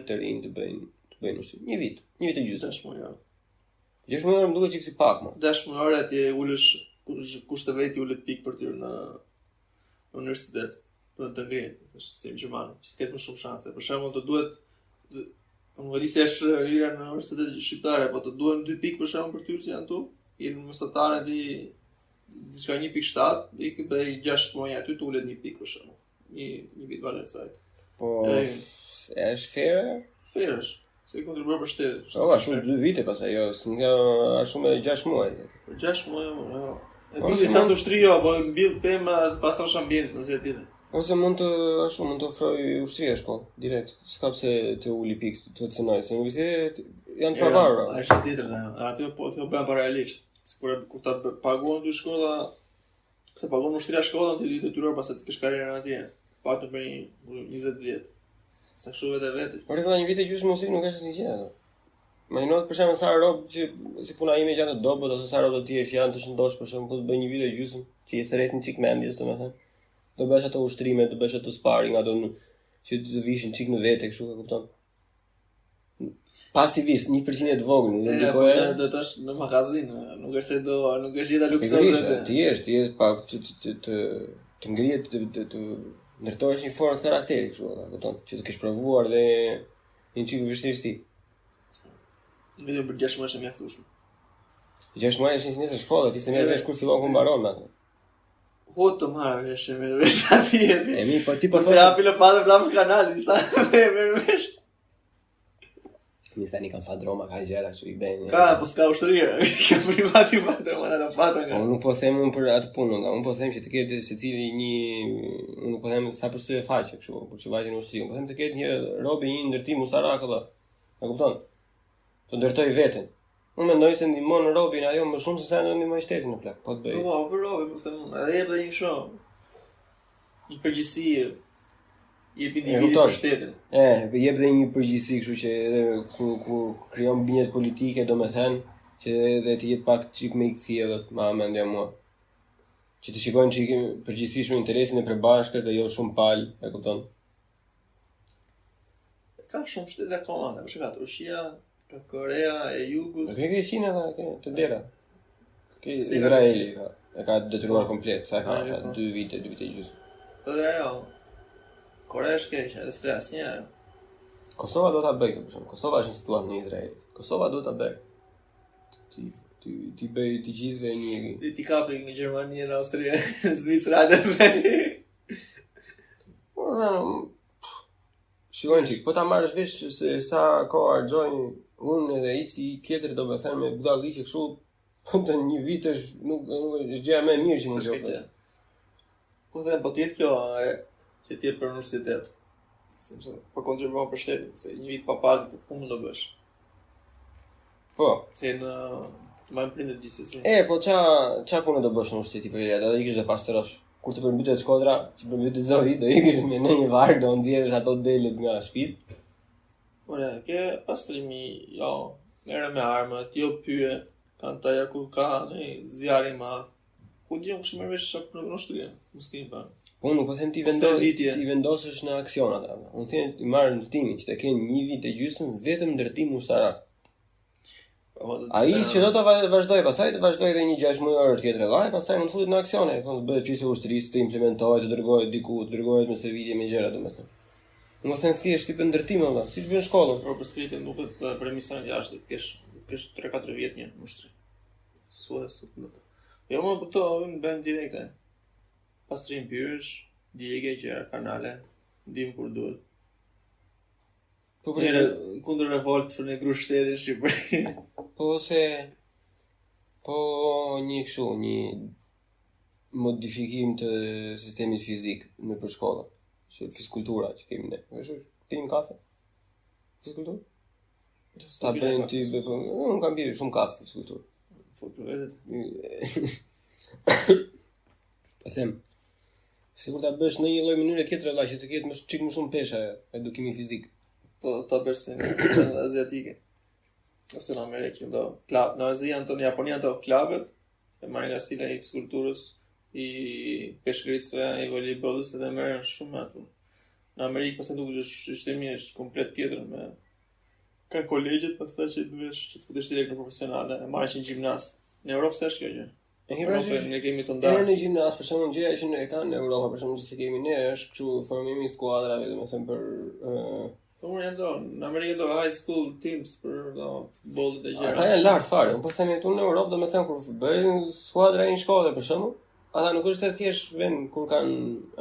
të rinë të bëjnë ushtri. Një vit e gjysmë. Dashmojor. 6 muaj më duket çiksi pak më. Dashmojor atje ulesh kusht të veti ulet pik për ty në universitet. Do të ngrihet, është sistem gjerman, që të ketë më shumë shanse. Për shembull, të duhet nuk e di se është hyrja në universitetet shqiptare, po të duhen 2 pikë për shembull për ty që janë tu, në mesatare di diçka 1.7, i bëj 6 muaj aty të ulet 1 pikë për shembull. Një vit valet sajt. Po është fair? Fair është. Se i kontribuar për shtetin. Po, ashtu 2 vite pastaj, jo, s'nga ashtu me 6 muaj. Për 6 muaj, jo. E di sa ushtri jo, po mbill pemë pas trosh ambientit në zyrë tjetër. Ose mund të ofroj ushtria shkollë, direkt. S'ka pse të uli pikë të cënoj, se universitetet janë të pavarura. Është tjetër, aty po kjo bën paralelisht. Kur ta paguan dy shkolla, të paguan ushtria shkollën ti detyruar pastaj të kesh karrierën atje. Paktën për 20 vjet. Sa kështu vetë. Por edhe një vit e gjysmë ushtri nuk është asnjë gjë ato. Imagjino për shembull sa rob që si puna ime gjatë dobët ose sa rob të tjerë që janë të shëndosh për shembull, të bëj një vit e gjysmë, që i thret çik mendjes, domethënë. Do bësh ato ushtrime, do bësh ato sparring, ato që të vishin çik në vete, kështu e kupton. Pasivisht, 1% të vogël, nuk ndikohet. Do të thosh në magazinë, nuk është se nuk është jeta luksoze. Ti je pak të ngrihet të ndërtohesh një fortë karakteri kështu, e kupton, që të kesh provuar dhe një çik vështirësi. Vetëm për 6 muaj është mjaftueshme. 6 muaj është një shkollë, ti se merr vesh kur fillon ku mbaron me atë. Po të marr vesh me vesh atje. E mi, po ti po thosh. Ja pile padë vlam kanali, sa me vesh. Mi tani kanë fat Roma, ka gjëra që i bëjnë. Ka, po s'ka ushtria. Ka privati fat Roma na fata nga. Unë nuk po them për atë punën, unë po them që të ketë secili unë po them sa për sy e faqe kështu, për çvajtjen e ushtrisë. Po them të ketë një robi, një ndërtim ushtarak apo. E kupton? Të ndërtoj veten. Unë mendoj se ndihmon robin ajo më shumë se sa ndihmon shtetin në plak. Po të bëj. Po, për robin, po them, edhe jep edhe një shoh. Një përgjegjësi jep individit për shtetin. Jep dhe një përgjegjësi, kështu që edhe ku krijon binjet politike, domethënë, që edhe të jetë pak çik më i kthjellët, ma mendja mua. Që të shikojnë çik përgjegjësisht interesin e përbashkët dhe jo shumë palë, e kupton? Ka shumë shtete akoma, për shembull, Rusia, Korea e Jugut. Ke Greqinë edhe të dera. Ke Izraeli e ka detyruar komplet, sa ka 2 vite e gjysmë. Edhe ajo. Korea është keq, edhe s'ka asnjë. Kosova do ta bëj këtë për shembull. Kosova është një situatë në Izrael. Kosova do ta bëj. Ti bëj të gjithë një. Ti kapi nga Gjermania në Austri, Zvicra dhe Beli. Shikojnë çik, po ta marrësh vesh se sa kohë harxojnë unë edhe i tjetër do të thënë me budalli që kështu të një vit është nuk është gjëja më e mirë që mund të ofroj. Po them, po ti kjo që ti për universitet. Sepse po kontribuon për shtetin, se një vit pa pagë po mund të bësh. Po, se në më prindë gjithsesi. Po ça punë do bësh në universitet po ja, do ikësh të pastrosh. Kur të përmbytet Shkodra, që përmbytet Zovi, do ikësh me në një varg, do nxjerrësh ato delet nga shtëpi. Ore, ke pastrimi, jo, merre me armët, jo pyje, kanë taja kur ka në zjarri madh. Ku di unë shumë vesh çap në shtëpi, mos kemi pa. Unë nuk po them ti vendosësh në aksion ata. Unë them ti marr ndërtimin që të kenë 1 vit e gjysmë vetëm ndërtim ushtarak. Ai që do të vazhdoj, pastaj të vazhdoj edhe një 6 muaj tjetër vallai, pastaj mund të futet në aksione, do të bëhet pjesë e ushtrisë, të implementohet, të dërgohet diku, të dërgohet me servitje me gjëra, domethënë. Unë them thjesht tip ndërtim valla, siç bën shkollën. Por për streetin duket premisa e jashtë, kesh 3-4 vjet një ushtri. Suhet nuk. Jo më për këto unë bën direkte. Pastrim pyresh, djegje gjëra kanale, ndim kur duhet. Po kundër revolt për në grup shtetin në Shqipëri. Po një kështu, një modifikim të sistemit fizik në për shkolla. Që fiskultura që kemi ne. Pinim kafe? Fiskulturë? Ta bëjnë ty, unë kam pirë shumë kafe fiskulturë. Po për vetet. Po them, sigur ta bësh në një lloj mënyre tjetër valla që të ketë më shumë peshë edukimi fizik. Po ta bësh në aziatike. Ose në Amerikë do klub, në Azi janë në Japoni janë klubet e marrin nga stila i fiskulturës, i peshkërisë, i volejbollit dhe merren shumë aty. Në Amerikë pastaj duket që sistemi është komplet tjetër me ka kolegjet pastaj që të vesh që të futesh direkt në profesionale, e marrësh një gjimnaz. Në Europë s'është kjo gjë. Ne kemi të ndarë. Në gjimnaz për shembull gjëja që ne kanë në Europë për shembull që kemi ne është kështu formimi i skuadrave, domethënë për Unë janë në Amerikë do high school teams për futbollit e gjëra. Ata janë lart fare. Unë po them këtu në Europë domethënë kur bëjnë skuadra në shkollë për shembull, ata nuk është se thjesht vend kur kanë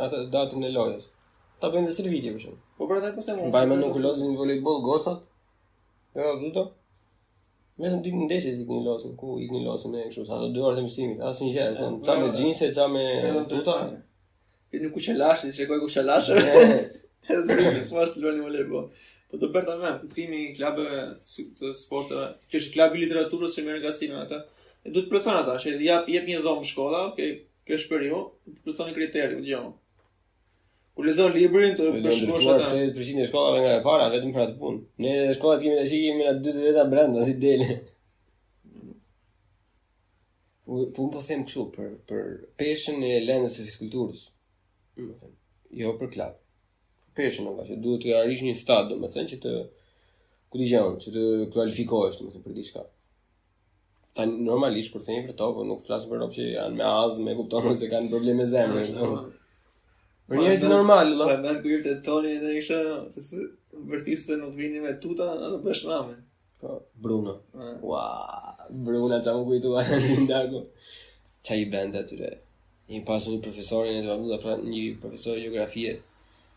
atë datën e lojës. Ta bëjnë dhe servitje për shembull. Po për atë po them. Mbajmë në kulozin volejboll gocat. Jo, duto. Vetëm ditë ndeshjes ikni lozën, ku ikni lozën me kështu, ato 2 orë të mësimit, asnjë gjë, thon, ça me xhinse, ça me tuta. Në kuçelash, ti shikoj kuçelash. Se pas luani volejboll. Po të bërta me, krimi klubeve të sporteve, që është klubi i literaturës që merr gazinë ata. E duhet të plotson ata, që jep një dhomë shkolla, ke shpëriu, të plotson kriteri, dëgjoj. Kur lexon librin të përshkruash ata. 80% e shkollave nga e para vetëm për atë punë. Ne në shkollat kemi tash kemi na 40 veta brenda si dele. Po them kështu për peshën e lëndës së fiskulturës. Domethënë, jo për klub. Peshën nga që duhet të arrish një stad, domethënë që të që të kualifikohesh domethënë për diçka. Tani normalisht kur themi për to, po nuk flas për rob që janë me azmë, e kupton se kanë probleme zemre. Për njerëz normal, Po mend kur ishte Toni dhe isha se vërtetë nuk vini me tuta, do bësh rame. Po, Bruno. Ua, Bruno çamu kujtua ndaku. Çai band atyre. Një pasur një profesorin e të pra një profesor gjeografie.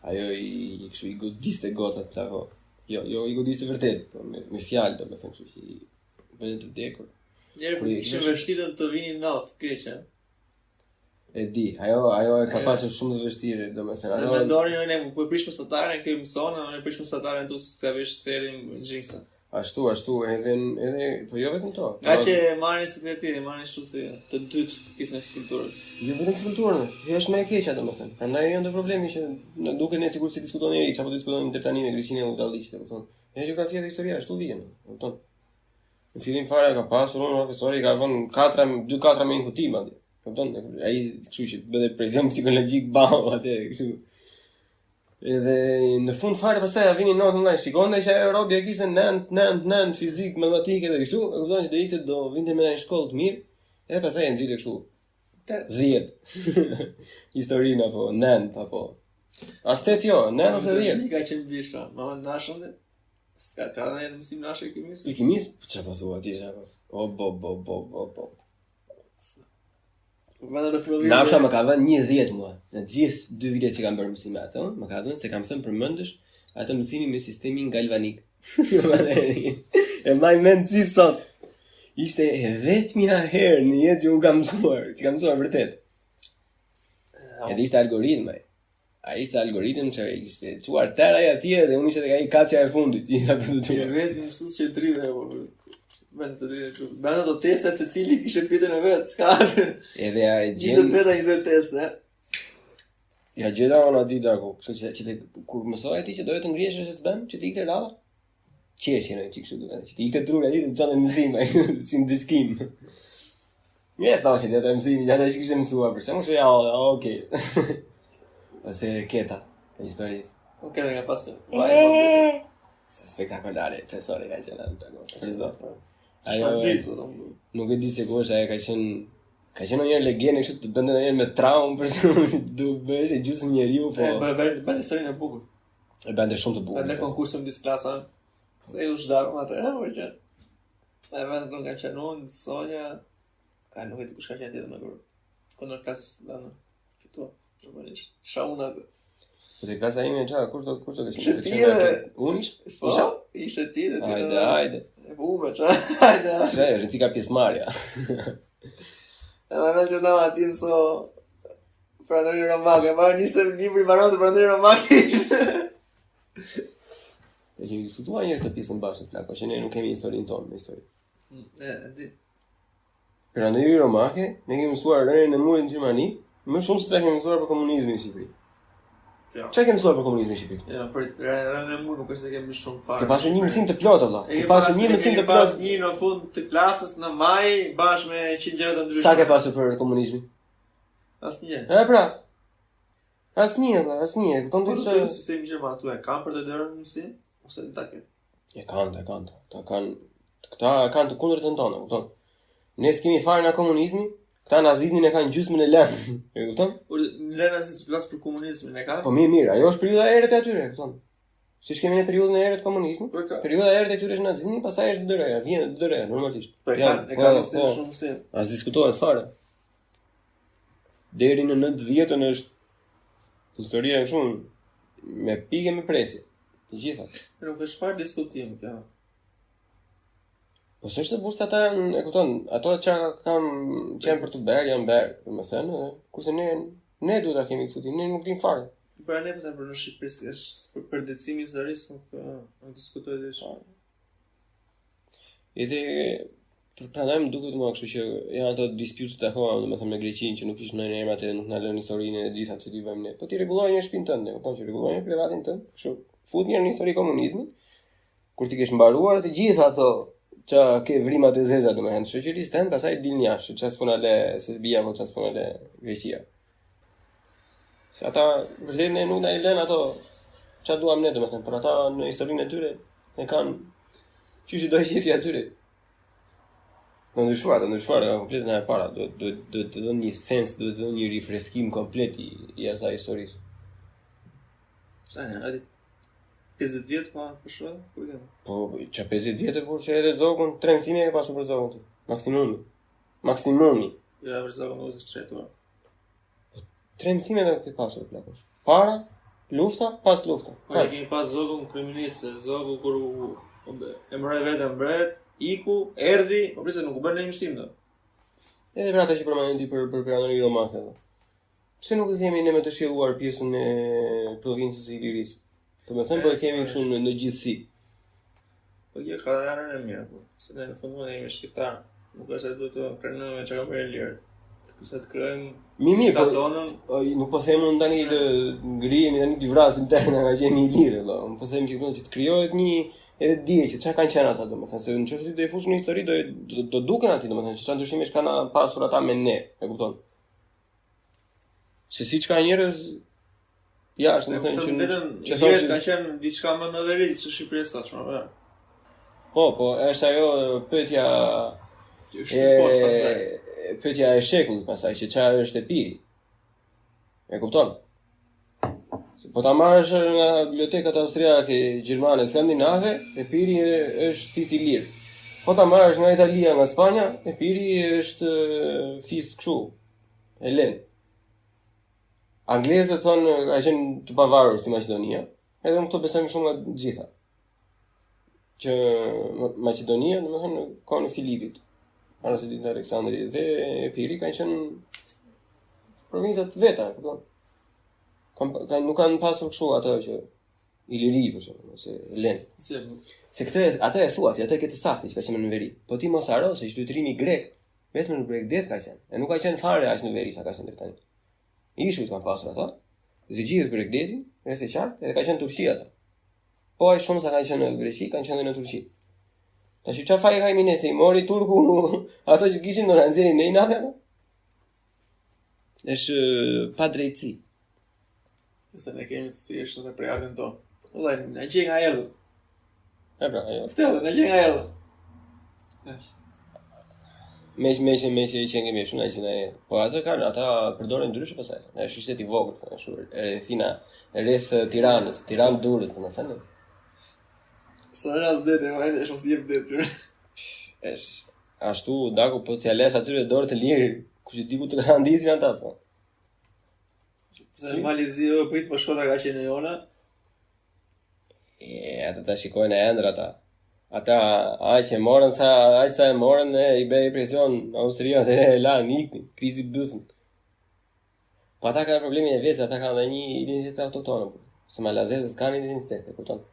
Ajo i kështu i godiste gotat plako. Jo, i godiste vërtet, po me fjalë domethënë kështu që i bënë të vdekur. Njëherë kur kishte vështirë të vinin natë, keq. E di, ajo e ka pasur shumë të vështirë, domethënë. Se mendorin ne po prish mesataren, kë mëson, ne prish mesataren tu s'ka vesh serin xhinsa. Ashtu, edhe po jo vetëm to. Nga që marrin sekreti, marrin kështu se të dytë pjesën e fiskulturës. Jo vetëm fiskulturën, është më e keqja domethënë. Prandaj janë të problemi që në duket ne sigurisht se diskutoni Erik, apo diskutojmë deri tani me Krishtinën Udalliçit, e kupton. E gjeografia dhe historia ashtu vjen, e kupton. Në fillim fare ka pasur unë profesori ka vënë 2-4 me inkutim aty. E kupton? Ai kështu që bëhet presion psikologjik bau atë kështu. Edhe në fund fare pastaj vinin notën online, shikonte që ajo robia kishte 9 fizik, matematikë dhe kështu, e kupton që do ishte do vinte me një shkollë të mirë, edhe pastaj e nxite kështu. 10. Historinë apo 9 apo. As 8 jo, 9 ose 10. Ka qenë bisha, mama nashonde. Ska ta në mësim nashë kimis. I kimis, çfarë po thua ti apo? O bo. Vana të provim. Nasha më ka vënë 10 mua. Në gjithë 2 vitet që kam bërë mësim atë, më ka thënë se kam thënë përmendësh atë mësimin me sistemin galvanik. E mbaj mend si sot. Ishte e vetmja herë në jetë që unë kam mësuar vërtet. Edhe ishte algoritmë. Ai ishte algoritëm që ishte çuar tëraj atje dhe unë ishte tek ai kaçja e fundit. Isha për të thënë vetëm mësues që dridhe apo. Bënë të drejtë. Bënë ato teste secili kishte pyetën e vet, s'ka. Edhe ai gjen 20 teste. Ja gjeta ona dita ku, kështu që kur mësoi ti që doje të ngrihesh se s'bën, që ti ikte radha. qeshje në çik kështu duhet. Që ikte drura ditë të çanën mësim, si ndëshkim. Mirë thashë edhe mësimi, ja tash kishte mësuar për shkak se ja, okay. Ose keta e historisë. Nuk edhe nga pasë. Sa spektakolare, profesori ka qenë atë go. Profesor. Ajo nuk e di se kush ajo ka qenë një legendë kështu të bënte ndonjëherë me traumë për shkak do bëj se gjysmë njeriu po. Bën historinë e bukur. E bënte shumë të bukur. Në konkursin në disë klasa, se u shdarëm atër, po që e vetë do nga qenë unë, Sonja, nuk e ti kush ka qenë tjetër në kërë, kondër klasës të danë, fitua, normalisht, isha unë atë. Po të klasa ime qa, kush do ka qenë? Ishe ti dhe... Unë ish? Po, ishe ti dhe ti dhe... Hajde. E po ume qa, hajde. Shre, rëcika pjesmarja. E me që ta ma ti mëso Pranori Romake, marrë njëste libri baron të Pranori Romake ishte. E që diskutua një këtë pjesën bashkë të plako, që ne nuk kemi historinë tonë me histori. E di. Pranori Romake, ne kemi mësuar rënien e murit në Gjermani, më shumë se sa kemi mësuar për komunizmin në Shqipëri. Ja. Çfarë kemi mësuar për komunizmin në Shqipëri? Ja, për rënien e murit nuk është se kemi shumë fare. Ke pasur një mësim të plotë valla. Ke pasur një mësim të pas plotë. një në fund të klasës në maj bashkë me 100 gjëra të ndryshme. Sa ke pasur për komunizmin? Asnjë. E pra. Asnjë. Kupton Po ti të bëjmë sistemi Gjerman atu e kanë për të lërën në mësim? Ose ta kenë? E kanë. Këta kanë të kundërtën tonë, kupton? Ne s'kemi fare nga komunizmi, këta nazizmin e kanë gjysmën e lëndës. E kupton? Lënë asnjë flas për komunizmin e kanë? Po mirë, ajo është periudha e erët e atyre, kupton? Siç kemi në periudhën e erët të komunizmit, periudha e erët e tyre është nazizmi, pastaj është DDR-ja, vjen DDR normalisht. Po e kanë mësim shumë mësim. As diskutohet fare. Deri në 90-ën është historia e shumë me pikë me presje. Të gjitha. Nuk është fare diskutim kjo. Po s'është bursa ata e kupton, ato që kanë qenë për të bërë janë bërë, domethënë, kurse ne duhet ta kemi diskutim, ne nuk dim fare. Pra ne për në Shqipëri është për përndëcimi i historisë nuk diskutohet dhe shumë. Edhe prandaj më duket më kështu që janë ato disputet e koha, domethënë me Greqinë që nuk ishin në emrat e nuk na lënë historinë e gjitha që ti bëjmë ne. Po ti rregulloj një shtëpinë tënde, kupton që rregulloj një privatin tënd, kështu fut një në histori e komunizmit. Kur ti kesh mbaruar të gjitha ato që ke vrimat e zeza domethënë shoqërisë tënd, pastaj dilni jashtë, çfarë s'po na lë Serbia apo çfarë s'po na lë Greqia. Se ata vërtet ne nuk na i lën ato çfarë duam ne domethënë, por ata në historinë e tyre e kanë çysh do të jefi atyre. Në ndryshuar komplet nga e para, duhet të dhënë një sens, duhet të dhënë një rifreskim komplet i asaj historisë. Sa ne, hajde 50 vjet pa për shkak, ku jam? Po, çka 50 vjet por që edhe zogun 3 mësime ke pasur për zogun ti. Maksimumi. Ja, për zogun ose shtretuar. 3 mësime do ke pasur plakë. Para, lufta, pas lufta. Po ne kemi pas zogun kriminalist, zogu kur e moroi vetëm mbret, iku, erdhi, po pse nuk u bën në mësim do. Edhe për ata që përmendën ti për Pranori Romake. Pse nuk e kemi ne më të shjelluar pjesën e provincës së Ilirisë? Domethënë po e kemi kështu në gjithësi. Po kjo ka dhënën e mirë, po. Se ne në fund ne jemi shqiptar. Nuk është se duhet të krenojmë me çka merr lirë. Kurse të krijojmë shtatonën, nuk po them unë tani të ngrihemi tani të vrasim terna nga që jemi i lirë, valla. Unë po them që të krijohet një edhe dije që çka kanë qenë ata domethënë, se nëse ti do i fush në histori do duken aty domethënë, çfarë ndryshimesh kanë pasur ata me ne, e kupton? Se siç ka njerëz jashtë, domethënë që thonë ka qenë diçka më në veri se Shqipëria sot, çfarë? Po, është ajo pyetja pyetja e shekullit pasaj, që çfarë është Epiri. E kupton? Po ta marrësh nga bibliotekat austriake, gjermane, skandinave, Epiri është fis i lirë. Po ta marrësh nga Italia, nga Spanja, Epiri është fis kështu, helen. Anglezët thonë ka qenë të pavarur si Maqedonia, edhe unë këto besojmë shumë nga gjitha. Që Maqedonia, domethënë në kohën e Filipit, para se ditë Aleksandri dhe Epiri kanë qenë provinca të veta, kupton? Nuk kanë pasur kështu ato që Iliri për shembull, ose Helen. Se atë e thua, atë këtë saktë që ka qenë në veri. Po ti mos haro se shtytërimi grek vetëm në Bregdet ka qenë. E nuk ka qenë fare as në veri sa ka qenë deri tani. Ishut kanë pasur ata. Të gjithë Bregdetin, rreth e qartë, edhe ka qenë Turqia ata. Po ai shumë sa kanë qenë në Greqi, kanë qenë në Turqi. Tash çfarë faj ka Minesi, i mori turku ato që kishin do na nxjerrin në natë ato? Është pa drejtësi. Se ne kemi thjesht edhe për ardhin tonë. Vëllai, na gjej nga erdhë. E pra, ajo. Vërtet, na gjej nga erdhë. Tash. Me që i qenë kemi shumë që ne. Po ata përdoren ndryshe pastaj. Është qytet i vogël, është rrethina rreth Tiranës, Tiranë Durrës, domethënë. Sa rast dete, është mos i jep detyrë. Është ashtu, daku po t'ja lesh atyre dorë të lirë, kush e di ku të kanë ndisin ata po. Se Malizi prit po shkota ka qenë jona. Ata ta shikojnë e ëndër ata. Ata aq e morën aq sa e morën e i bëi presion Austria dhe e la nikën, krizi bësën. Po ata kanë problemin e vetë, ata kanë dhe një identitet autoktonë. Se malazezët kanë identitet, e kupton?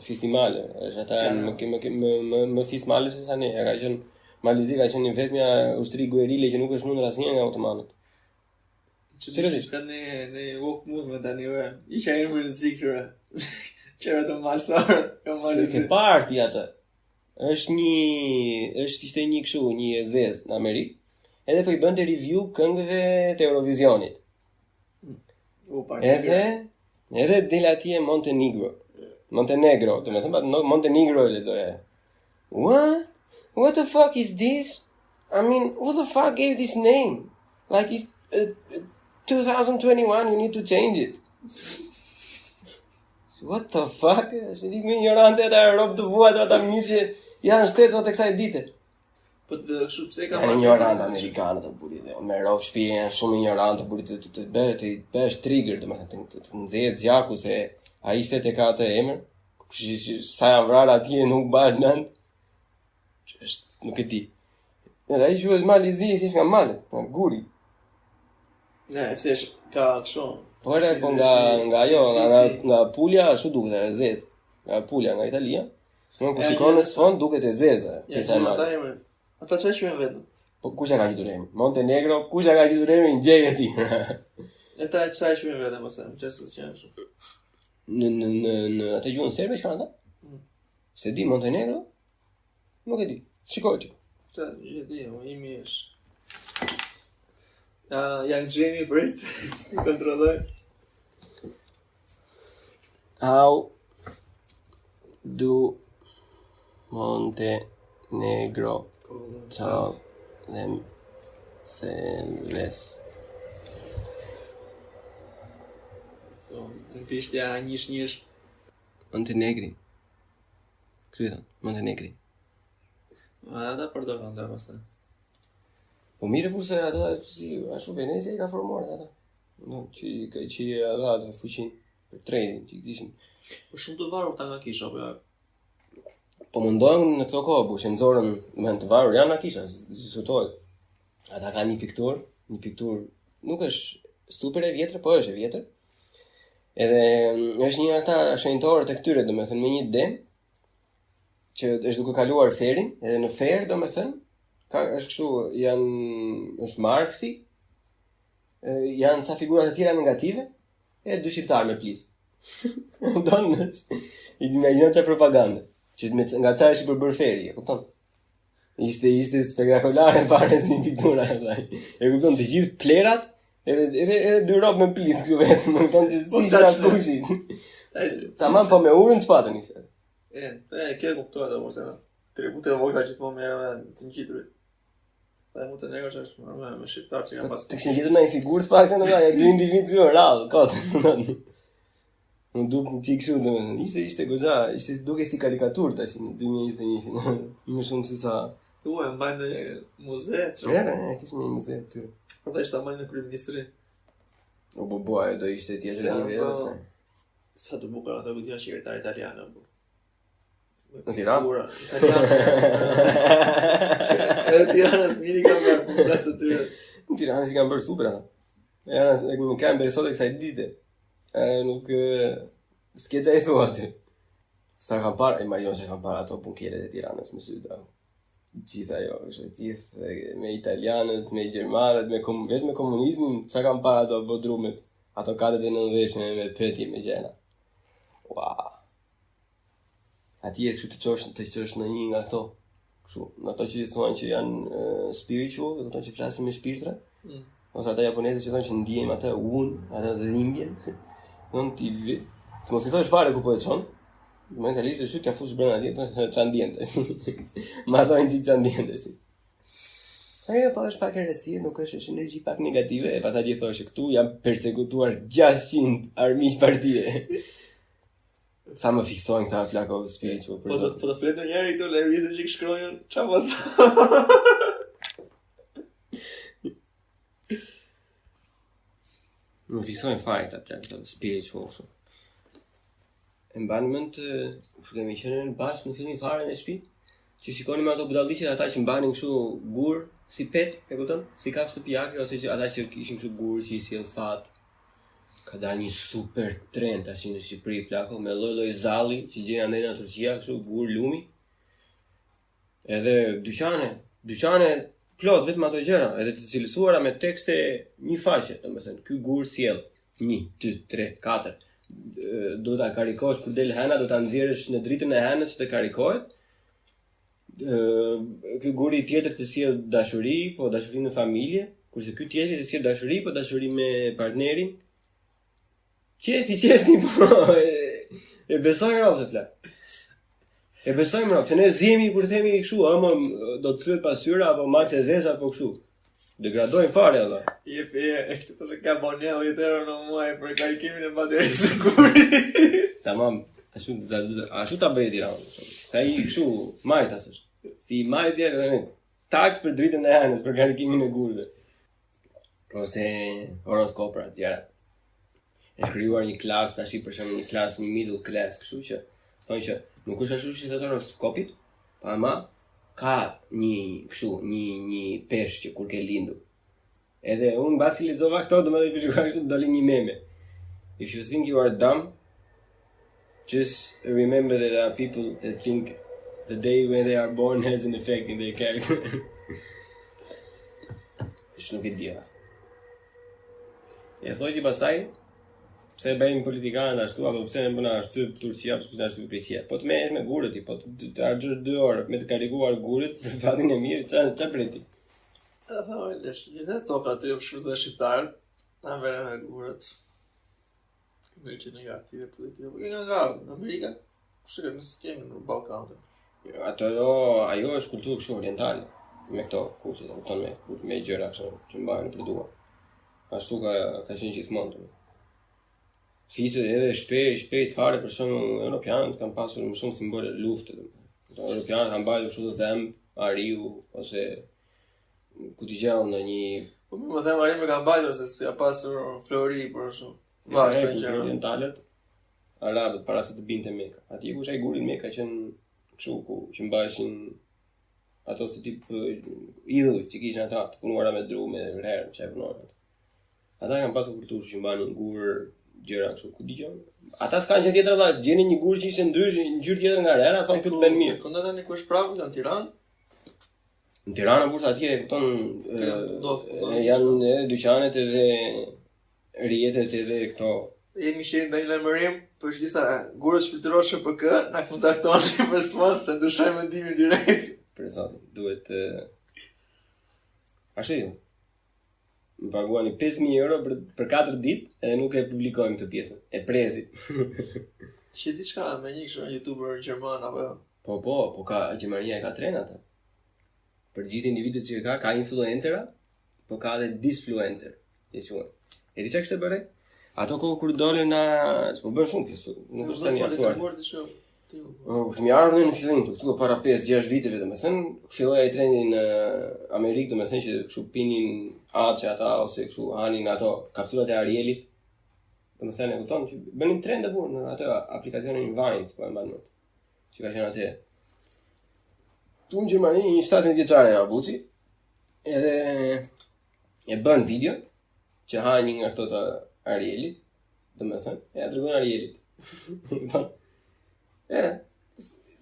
Fisimale, është ata më fisimale se sa ne. Ka qenë Malizi ka qenë vetmja ushtri guerile që nuk është mundur asnjë nga otomanët. Seriozisht, ka ne walk movement tani ore. Isha emër në zikëtyre. Çera të malsarë, ka Malizi. Se parti atë. Ishte një kështu, një zez në Amerikë. Edhe po i bënte review këngëve të Eurovisionit. Edhe del atje Montenegro, do të thënë Montenegro e lexoja. What the fuck is this? I mean, who the fuck gave this name? Like it's 2021, you need to change it. What the fuck? Se dik me ignorante ata rob të vuajtur ata mirë që janë shtetësot e kësaj dite. Po të kështu pse ka Janë ignorantë amerikanët të burit dhe me rob shtëpi janë shumë ignorantë të burit të bësh trigger, domethënë të nxjerrë gjaku se ai ishte tek atë emër. Sa janë vrarë atje nuk bahet mend. Është nuk e di. Edhe ai quhet Malizi, thjesht nga Mali, nga Guri. Ne, pse ka kështu. Po nga Puglia ashtu duket e zezë. Nga Puglia, nga Italia. Nuk po shikon në sfond duket e zezë. Ata çfarë quhen vetëm? Po kush e ka gjetur emrin? Montenegro, kush e ka gjetur emrin gjej e ti. Ata çfarë quhen vetëm ose çfarë që janë kështu? Në atë gjuhën serbe që kanë ata? Se di Montenegro? Nuk e di. Shikoj që. Ta, e di, imi është. Janë Jamie Britt, i kontrolloj. How do Montenegro tell themselves? So, në tishtja njësh. Montenegri. Kështu i thënë, Montenegri. Ata përdoran ata pastaj. Po mire pse ata si ashtu Venezia i ka formuar ata. No, që ata të fuqin për trading, që kishin. Po shumë të varur ta nga kisha apo ja. Po mundohen në këto kohë, që nxorën me të varur janë nga kisha, diskutohet. Ata kanë një piktur nuk është super e vjetër, po është e vjetër. Edhe është një ata shenjtorë të këtyre, domethënë me një dem që është duke kaluar ferin, edhe në fer domethënë është kështu, është Marksi, janë ca figura të tjera negative, e dy shqiptarë me plis. Donë, imagino çfarë propagandë, që nga çfarë është përbërë feri, e kupton? Ishte spektakolare fare si piktura e vaj. E kupton të gjithë plerat, edhe dy rob me plis kështu vetëm, më kupton që si ishin askushi. Tamam po me urën çpatën ishte. Kjo kuptohet apo se tribute vogla gjithmonë me të ngjiturit. Ta Montenegro është me shqiptar që kanë pas. Të kishin gjetur ndonjë figurë të paktën ata, dy individë të rrallë, kot. Nuk duk çik kështu domethënë. Ishte goxha, ishte duke si karikaturë tash në 2021. Më shumë se sa. E mbajnë muze. Kishim një muze aty. Prandaj ishte marrë në kryeministri. Po, ajo do ishte tjetër nivel se. Sa të bukur ato vitin shqiptar italianë. Në Tiranë? Edhe Tiranës mini kam bërë punas të tyre. Në Tiranë si kanë bërë super ata. Në kanë bërë sot e kësaj dite. Nuk skeqa i thua aty. Sa kanë parë, imagino që kanë parë ato bunkeret e Tiranës me sy. Gjithë ajo, gjithë me italianët, me gjermanët, vetë me komunizmin, çka kanë parë ato bodrumet. Ato katët e nëndeshme me peti me gjena. Wow. Ati e kështu të qosh në një nga këto. Kështu, në ato që thonë që janë spiritual, do të thonë që flasin me shpirtra. Ose ata japonezë që thonë që ndjejmë atë atë dhimbjen. Don ti të mos i thosh fare ku po e çon. Mentalisht është t'ia fush brenda atij, çan diente. Ma thonë që çan diente. Ajo po është pak e rësirë, nuk është energji pak negative, e pastaj ti thoshë këtu jam persekutuar 600 armiq partie. Sa më fiksojnë këta plako spiritual për Po të fletë njëri këtu lëvizje që shkruajnë, çfarë po Më fiksojnë fare këta plako spiritual. E mban mend kur kemi qenë bashkë në fillim fare në shtëpi, që shikonim ato budalliqet ata që mbanin kështu gur si pet, e kupton? Si kafshë shtëpiake ose që ata që kishin kështu gur që i sjell fat. Ka dalë një super trend tash në Shqipëri plako me lloj zalli që gjen andaj në Turqia kështu gur lumi. Edhe dyqane plot vetëm ato gjëra, edhe të cilësuara me tekste një faqe, domethënë ky gur sjell 1, 2, 3, 4. Do ta karikosh kur del hena, do ta nxjerrësh në dritën e henës që të karikohet. Ky guri tjetër të sjell dashuri, po dashuri në familje, kurse ky tjetër të sjell dashuri, po dashuri me partnerin. Qesti, po, e besojmë rrobë të plak. E besojmë rrobë, se ne zjemi kur themi kështu, ama do të thyet pasyra, apo maç e zeza, apo kështu. Degradojnë fare, Allah. e këtë të ka bonel i tërë në muaj për karikimin e baterisë kuri. Tamam, ashtu ta bëjë Tirana. Sa i kështu, majtas është. Si majtje, taks për dritën e henës, për karikimin e gurve. Ose horoskopra, tjera. E krijuar një klasë tash për shembull një klasë, një middle class, kështu që thonë që nuk është ashtu si të horoskopit, ama ka një peshë që kur ke lindur. Edhe unë mbasi lexova këto, domethënë i shikoj kështu doli një meme. If you think you are dumb, just remember that there are people that think the day when they are born has an effect in their character. Është nuk e di. E thoi ti pastaj pse bëjmë politikanë ashtu, apo pse ne bëna ashtu Turqia, pse na ashtu Greqia. Po të merresh me gurët ti, po të harxhosh 2 orë me të karikuar gurët për fatin e mirë, ç'a preti? Edhe thonë lesh, gjithë toka aty shfrytëzoj shqiptarët, ta vëre me gurët. Në që negative politike, po nga gardë, në Amerika, kushtë nësë kemi në Balkan. Ajo është kulturë kështu orientale, me këto kurte, me gjëra kështu që mbajnë për dua. Ashtu ka qenë gjithmonë. Fisët edhe shpejt fare për shembull europianët kanë pasur më shumë simbole lufte. Europianët kanë bërë kështu dhemë, ariu ose ku t'i gjallë në një. Po më them ariu me kanë bërë se si ka pasur Flori për shumë. Kulturë orientalët, arabët para se të binte Mekka. Atje ku ishte guri Mekka që kështu ku që mbaheshin ato si tip idhuj që kishin ata, të punuara me dru, me rherë, çaj punonin. Ata kanë pasur kulturë që mbanin gur gjëra kështu, ku dëgjon. Ata s'kan gjë tjetër valla, gjenin një gur që ishte ndryshe, një ngjyrë tjetër nga rrera, thonë këtu bën mirë. Ku ndodhen ku është prapë në Tiranë? Në Tiranë bursa atje, kupton, janë edhe dyqanet edhe rjetet edhe këto. Jemi shënë në një lajmërim për gjitha gurës shpirtëror SHPK, na kontaktoni për sponsor se ndyshoj mendimin direkt. Për zotin, duhet ashtu jo. Më paguani 5.000 euro për 4 ditë edhe nuk e publikojmë këtë pjesën. E presi. Që diçka me një kështu youtuber gjerman apo jo? Po ka Gjermania e ka trend ata. Për gjithë individët që ka influencera, po ka edhe disfluencer. E di çka kishte bërë? Ato kur dolën na, s'po bën shumë pjesë. Nuk është tani aktual. Kemi ardhur në fillim këtu para 5-6 viteve, domethënë, filloi ai trendi në Amerikë, domethënë që kështu pinin atë ata ose kështu hanin ato kapsulat e Arielit. Domethënë e kupton që bënin trend e burr në atë aplikacionin Vines, po e mban mend. Që ka qenë atë. Tu në Gjermani një 17 vjeçare abuçi, edhe e bën video që ha një nga këto të Arielit, domethënë, e dërgon Arielit.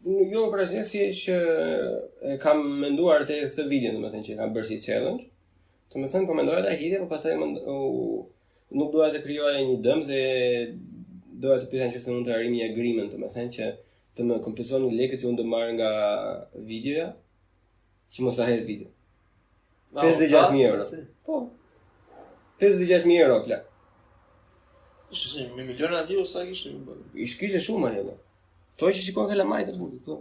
Jo për asnjë thjesht kam menduar te këtë video, domethënë që kam bërë si challenge. Domethënë po mendoja ta hidhja, por pastaj nuk doja të krijoja një dëm dhe doja të pyesja nëse mund të arrijmë një agreement, domethënë që të më kompensoni lekët që unë do marr nga videoja, që mos a hedh video. 56.000 euro. Po. 56.000 euro, plak. Ishte me miliona views sa kishte. Kishte shumë ajo. To që shikon kalamajt atë bukur, po.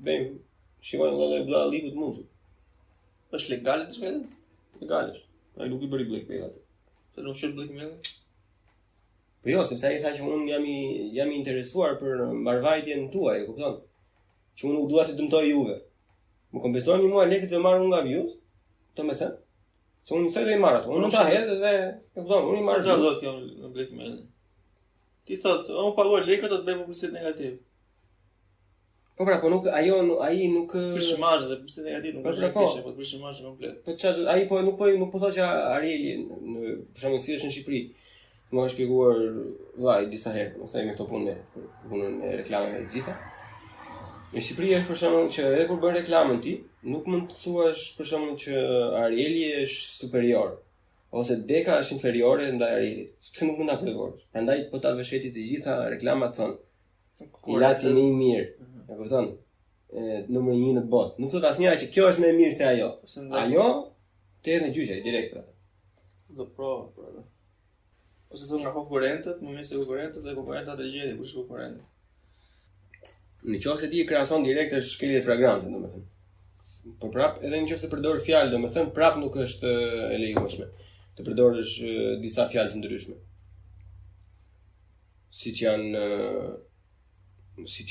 Bem, shikon vëlla ligut mund. Është legale të shkëtë? Legale është. Ai nuk i bëri blackmail atë. Se nuk është blackmail? Po jo, sepse ai tha që unë jam i interesuar për marrëvajtjen tuaj, e kupton? Që unë nuk dua të dëmtoj juve. Më kompensoni mua lekët që marr unë nga views, të më thënë. Se unë nisoj dhe i marr ato. Unë nuk ta hedh dhe, e kupton, unë i marr Sa views. do të kjo në blackmail? Ti thot, unë paguaj lekët do të bëj publicitet negativ. Po pra, po nuk ai nuk Për shimazh dhe publicitet negativ nuk Po, është po. kishe, po për shimazh komplet. Po çfarë ai po nuk po thotë që Arieli për shembull si është në Shqipëri. Më ka shpjeguar vaj disa herë, mos e me këto punën e reklamave të gjitha. Në Shqipëri është për shembull që edhe kur bën reklamën ti, nuk mund të thuash për shembull që Arieli është superior ose Deka është inferiore ndaj Arielit. Këtë nuk mund ta përdoresh. Prandaj po ta vesheti të gjitha reklamat thonë ilaçi më i mirë. E kupton? Numri 1 në botë. Nuk thot asnjëra që kjo është më e mirë se ajo. Ajo të hedh në gjyqe direkt për atë. Do prova për atë. Ose thon nga konkurrentët, më mirë se konkurrentët dhe konkurrentët e gjeti kush konkurrenti. Në qoftë se ti e krahason direkt është shkelje flagrante, domethënë. Po prap, edhe në qoftë se përdor fjalë, domethënë prap nuk është e lejueshme të përdorësh disa fjalë të ndryshme. Siç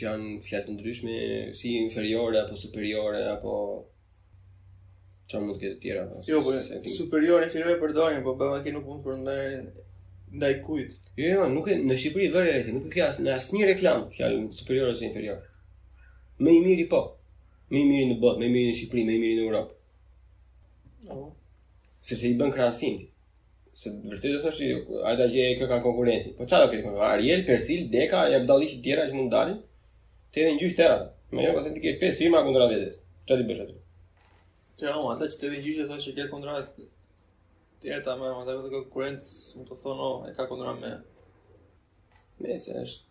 janë fjalë të ndryshme, si inferiore apo superiore apo çfarë mund të ketë të tjera. Jo, po superior inferior përdorin, po bëva që nuk mund të përndajnë ndaj kujt. Jo, nuk e në Shqipëri vëre reti, nuk e ka në asnjë reklam fjalën superior ose inferior. Më i miri po. Më i miri në botë, më i miri në Shqipëri, më i miri në Europë. Oh. Sepse i bën krahasim ti. Se vërtet e thosh, ajta gjej kë ka konkurrenti. Po çfarë do ketë? Ariel, Persil, Deka, ja dalliqe të tjera që mund dalin. Të edhe në gjyq tëra. Më jep ose ti ke 5 firma kundra vetes. Çfarë ti bësh aty? Që ata që të edhe gjyqe thonë që ke kontratë tjera me ata që konkurrent, mund të thonë, e ka kontra me. Nëse është,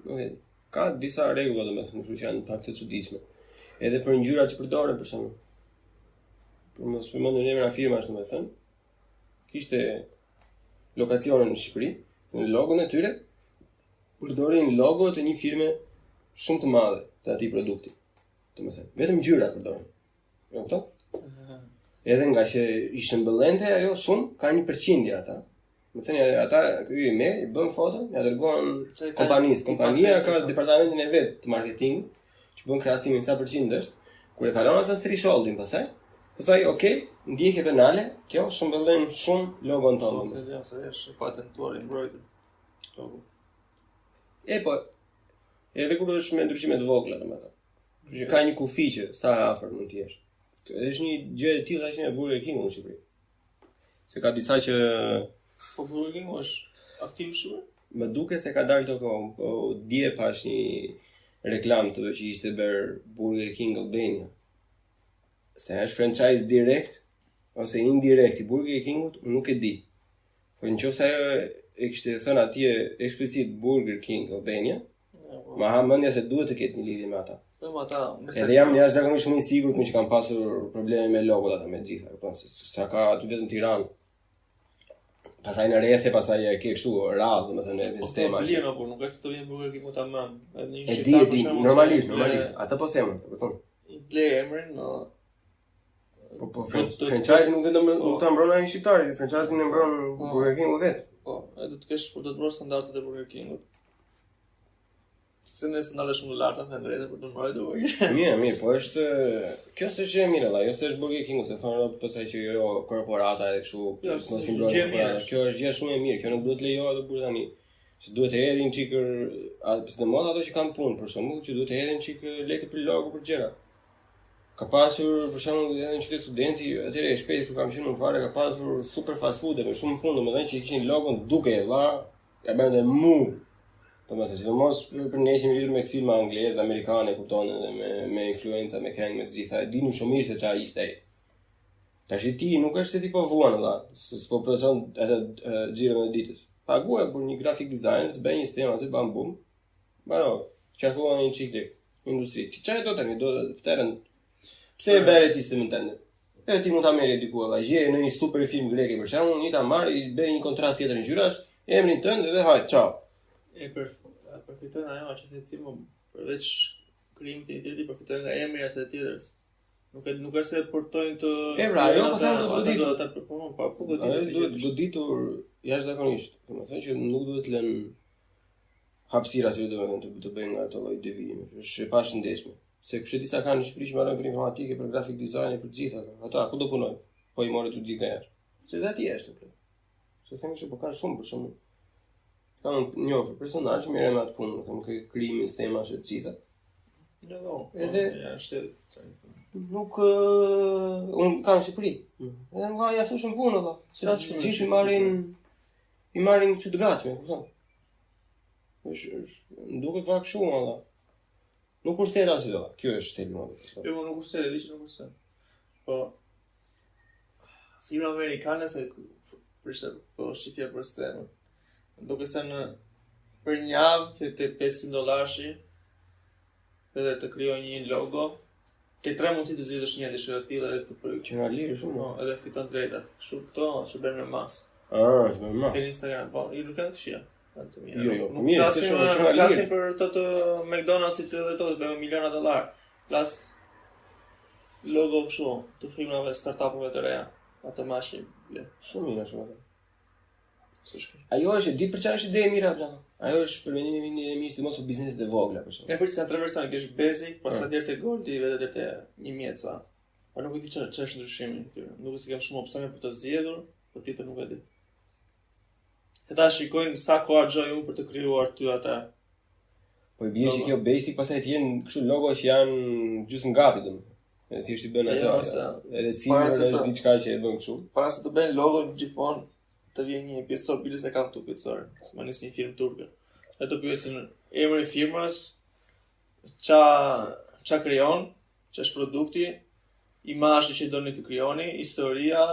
nuk e di. Ka disa rregulla domethënë, kështu që janë pak të çuditshme. Edhe për ngjyrat që përdoren për shembull. Për mos përmendur emra firmash domethënë. Kishte lokacione në Shqipëri, në logon e tyre, përdorin logo të një firme shumë të madhe të atij produkti. Domethënë, vetëm ngjyrat përdorin. E kupton? Edhe nga që i shëmbëllente ajo shumë, ka një përqindje ata. Më thënë ata ky i merr, i bën foto, ja dërgojnë kompanisë. Kompania ka departamentin e vet të marketingut, që bën krahasimin sa përqind është. Kur e kalon atë thresholdin pastaj, thoi, okay, ndjekje penale, kjo shëmbëllen shumë logon tonë. Ja, se është patentuar i mbrojtur. Po, edhe kur është me ndryshime të vogla, domethënë. Që ka një kufi që sa afër mund të jesh. Është një gjë e tillë që në Burger King në Shqipëri. Se ka disa që Po Burger King është aktiv shumë? Më duket se ka dalë këto kohë, po dje pash një reklam të që ishte bër Burger King Albania. Se është franchise direkt ose indirekt i Burger Kingut, nuk e di. Po nëse ajo e kishte thënë atje eksplicit Burger King Albania, ma ha mendja se duhet të ketë një lidhje me ata. Po ata, edhe jam jashtëzakonisht shumë i sigurt që kanë pasur probleme me logot ata me të gjitha, kupton se sa ka aty vetëm Tiranë. Pastaj në rrethe, pastaj e ke kështu radhë, domethënë me sistema. Po nuk është se të vjen Burger King tamam. E di, normalisht, ata po themun, kupton. I ble emrin, Po franchise nuk ta mbron ai shqiptari, franchise-in e mbron Burger Kingu vet. Po, do të kesh për të bërë standardet e Burger Kingut. Se nëse ndale shumë larta të drejtë për të mbrojtur Burger King. Mirë, po është kjo s'është e mirë valla, jo s'është Burger Kingu, se thonë pastaj që jo korporata edhe kështu, mos i mbrojnë. Kjo është gjë shumë e mirë, kjo nuk duhet lejohet kur tani. Se duhet të hedhin çikër, sidomos ato që kanë punë për shembull, që duhet të hedhin çikë lekë për logo për gjëra. Ka pasur për shembull edhe në qytet studenti, atëherë shpejt kur kam qenë në fare ka pasur super fast food me shumë punë, domethënë që kishin logon duke valla, ja bën dhe mu. Domethënë, sidomos për ne që jemi lidhur me filma anglez, amerikane, kupton, me influenca, me këngë, me të gjitha, e dinim shumë mirë se çfarë ishte ai. Tash ti nuk është se ti po vuan valla, s'po procon atë xhiron e ditës. Paguaj për një graphic designer të bëjë një sistem aty bam bum. Baro, Qarkullon një qik lek, industri. Çfarë do tani, do të terën. Pse e bere ti sistemën tënde? E ti mund ta merri diku alla, gjej në një super film grek për shembull, një ta marr, i bëj një kontratë tjetër ngjyrash, emrin tënd dhe haj, ciao. Përfiton ajo që ti më përveç krijimit të identiteti përfiton nga emri as e tjetrës. Nuk është se portojnë të ajo po them do ta përpunon, po duhet goditur jashtëzakonisht. Domethënë që nuk duhet lënë hapësira aty domethënë të bëjnë ato lloj devijimi. Është e pashëndetshme. Se kush e di sa kanë në Shqipëri që marrin për informatikë, për grafik dizajn e për gjitha ato. Ata ku do punojnë? Po i morën të gjithë jashtë. Se dhe ti jashtë plot. Se themi se po kanë shumë për shembull. Kanë një ofër personazh që merren me atë punë, domethënë krijimin e sistemash të gjitha. Edhe është nuk un kam në Shqipëri. Edhe nga ja thoshën punë apo. Se ato gjithë i marrin çu të gatshme, kupton? Është duket pak shumë valla. Nuk kurset aty do. Kjo është thelbi. Jo, nuk kurset, e di që nuk kurset. Po firma amerikane se po shifja për stemë. Duke se për një javë ke të $500 edhe të krijoj një logo, ke 3 mundësi të zgjidhësh një dëshirë të tillë edhe të përgjigjesh. Që nga lirë shumë. Po, edhe fiton drejtat. Kështu këto që bën në mas. Që bën në mas. Në Instagram, po, i nuk kanë këshia. Jo, mirë, se shumë që nga flasim lirë. për të McDonald's-it edhe to, të bëjmë miliona dollar. Plas logo kështu, të firmave startupove të reja. Ato mashi. Shumë mirë shumë ato. S'është. Ajo është di për çfarë është ide e mirë apo? Ajo është për mendimin e mirë si mos për bizneset e vogla për shembull. Ne për sa 3 persona që është basic, pastaj deri te Goldi, vetë deri te një mjeca. Po nuk e di çfarë është ndryshimi këtyre. Nuk e si kam shumë opsione për të zgjedhur, po tjetër nuk e di. Ata shikojnë sa kohë harxoj unë për të krijuar ty ata. Po i bie që kjo basic pastaj të jenë kështu logo që janë gjysmë gati domethënë. Edhe thjesht i bën ato. Edhe simbol është diçka që e bën kështu. Para se të bëjnë logo gjithmonë të vjen një pjesësor bilës e kam tu pjesësor. Ma nisi një firmë turke. E të pyesin emrin e firmës, ça krijon, ç'është produkti, imazhi që doni të krijoni, historia,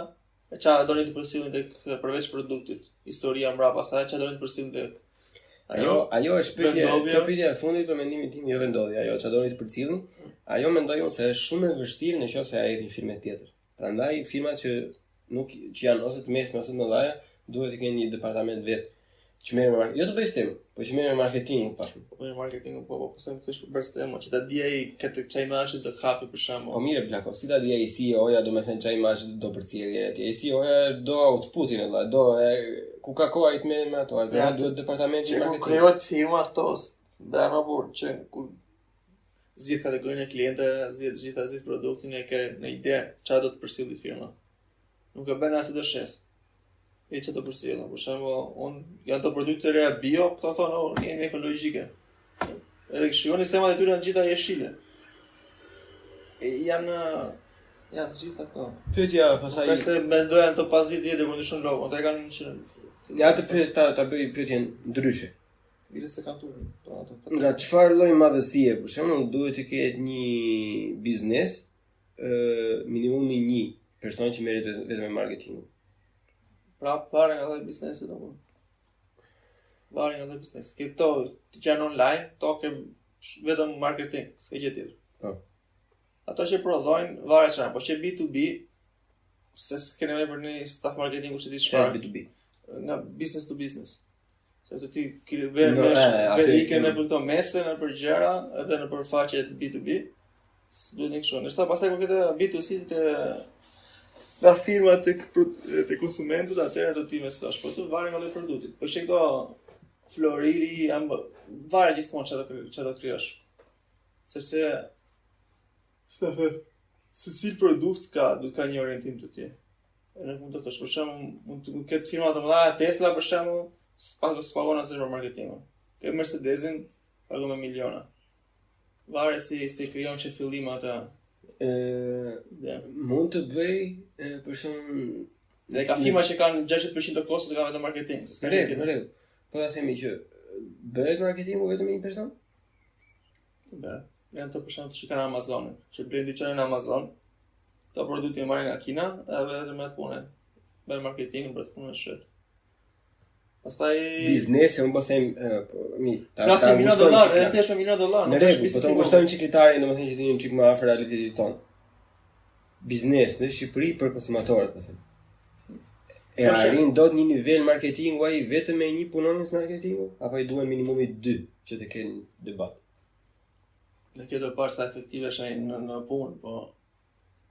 e ça doni të përcjellni tek përveç produktit. Historia mbrapa asaj, ça doni të përcjellni tek. Ajo është pyetja e fundit për mendimin tim, jo vendodhja, ajo ça doni të përcjellni. Ajo mendoj unë se është shumë e vështirë nëse ai një firmë tjetër. Prandaj firmat që janë ose të mesme ose të mëdha duhet të kenë një departament vet që merr me jo të bëj STEM, po që merr me marketing pak. Po me marketing po them që është për STEM, që ta di ai këtë çaj imazhi do kapi për shembull. Po mirë plako, si ta di ai CEO-ja do të thënë çaj imazhi do përcjellje atje. Ai CEO-ja do outputin edhe do ku ka kohë ai të merret me ato, atë duhet departamenti i marketing. Krijohet firma këto, bëhen raport që ku zgjidh kategorinë e klientëve, zgjidh produktin e ke në ide çfarë do të përcjellë firma. Nuk e bën as të shes. E që të përcjellën, për shembull, janë të produkte reja bio, këto thonë, jemi ekologjike. Edhe shikoni semat e tyre janë gjitha jeshile. Janë gjitha këto. Pyetja pastaj. Përse mendojnë të pas 10 vjetë për ndryshon logo, ata kanë që ja të pyet ta bëj pyetjen ndryshe. Mirë se kanë turën. Nga çfarë lloj madhësie, për shembull, duhet të ketë një biznes, minimumi 1 person që merret vetëm me marketing. Pra, varet nga dhe biznesit, apo? Varet nga dhe biznesit. Këto të që janë online, to ke vetëm marketing, s'ke gjë tjetër. Po. Ato që prodhojnë, varet çfarë, po që B2B, se s'ke nevojë për një staff marketingu që ti çfarë. B2B. Nga business to business. Se të ti verike në për këto mese, në për gjera, edhe në për faqet B2B, s'duhet një kështu. Nërsa pasaj për këtë B2C nga firma tek konsumentët, atëherë do ti investosh, po të varet nga lloji produktit. Po që këto floriri varet gjithmonë çfarë do krijosh. Sepse secil produkt duhet ka një orientim të tij. Nuk mund të thosh, për shembull, mund të ketë firma të mëdha, Tesla për shembull, pagon atë për marketingun. Ke Mercedesin, pagon me miliona. Varet si krijon që fillim ata. Mund të bëj për shembull dhe ka firma që kanë 60% të kostos që kanë vetëm marketing, s'ka gjë tjetër. Po ta themi që bëhet marketingu vetëm një person? Janë të për shembull që kanë Amazonin, që blejnë dyqanin në Amazon, këto produkte i marrin nga Kina, edhe vetëm atë punë. Bën marketingin për të punën në shet. Pastaj Biznesi, unë po them, flasim $1,000,000, edhe thjesht me $1,000,000. Në rregull, po të ngushtojnë çiklitarin, domethënë që t'jeni çik më afër realitetit tonë. Biznes në Shqipëri për konsumatorët, po them. E arrin dot një nivel marketingu ai vetëm me një punonjës marketingu apo i duhen minimumi 2 që të kenë debat. Në kjo do parë sa efektive është ai në punë, po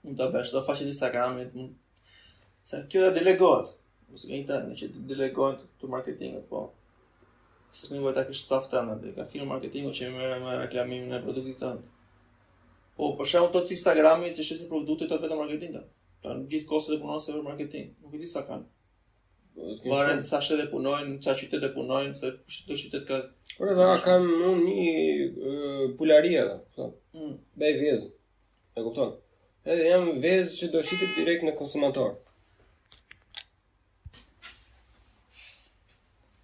mund ta bësh, do faqe Instagramit, se kjo delegohet. Ose ka internet që delegohet të marketingut, po s'ka nevojë ta kesh staf tënd, dhe ka firmë marketingu që merr me reklamimin e produktit tënd. Po për shembull tot Instagramit që shesin produktet të vetëm marketingut. Kanë gjithë kostet e punonësve për marketing. Nuk e di sa kanë. Varet sa shtete punojnë, çfarë qytete punojnë, se çdo qytet ka. Por edhe kam unë një pulari edhe, bëj vezë. E kupton? Edhe jam vezë që do shitet direkt në konsumator.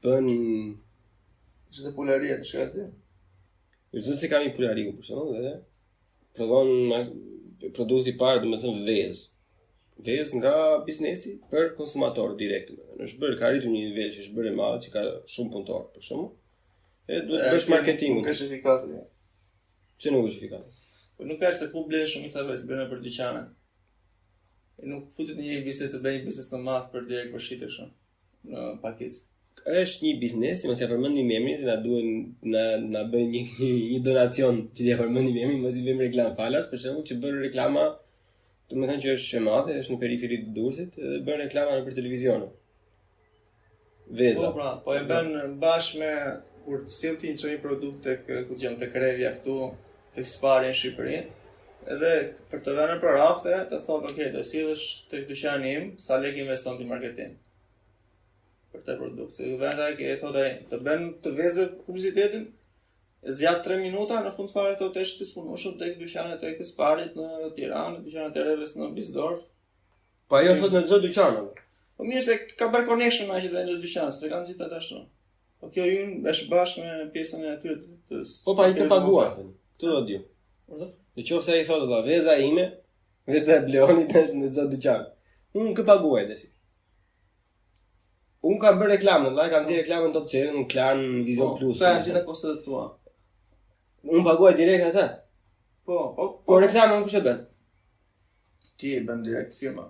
Bën Çdo pularia të shkati. Ju se kam një pulariku për shembull, edhe prodhon produkti i parë, domethënë vezë. Vezë nga biznesi për konsumator direkt. Është bërë, ka arritur një nivel që është bërë i madh, që ka shumë punëtor, për shembull. E duhet të bësh marketingun. Nuk është efikase. Pse nuk është efikase? Po nuk ka se ku blen shumica vezë blen për dyqane. E nuk futet në një biznes të bëj një biznes të madh për direkt për shitë kështu në pakicë. Është një biznes, mos ja përmendim emrin, se na duhen na bën një donacion që t'ia përmendim emrin, mos i bëjmë reklam falas, për shembull, që bën reklama, domethënë që është e madhe, është në periferi të Durrësit, dhe bën reklama nëpër televizion. Veza. Po pra, po e bën bashkë me kur sill ti një produkt tek Revja këtu, tek Spari në Shqipëri, edhe për të vënë për rafte, të thotë, "Ok, do sillesh tek dyqani im, sa lekë investon ti marketing?" Për të produkt. Se venda e thotë të bën të vezë publicitetin, zgjat 3 minuta, në fund fare thotë është disponueshëm tek dyqanet e Sparit në Tiranë, dyqanet e Revës në Bisdorf. Po ajo thotë në çdo dyqan. Po mirë se ka bërë connection me që në çdo dyqan, se kanë gjithë ata ashtu. Po kjo është bashkë me pjesën e atyre të. Po pa i të paguar. Këtë do di. Në qoftë se ai thotë valla, veza ime, veza e Bleonit është në çdo dyqan. Unë kë paguaj tash. Unë kam bërë reklamë, kam dhënë reklamën Top Channel, në Klan, Vision Plus. Po, janë gjitha kostet tua. Unë paguaj direkt atë. Po reklamën kush e bën? Ti e bën direkt firma.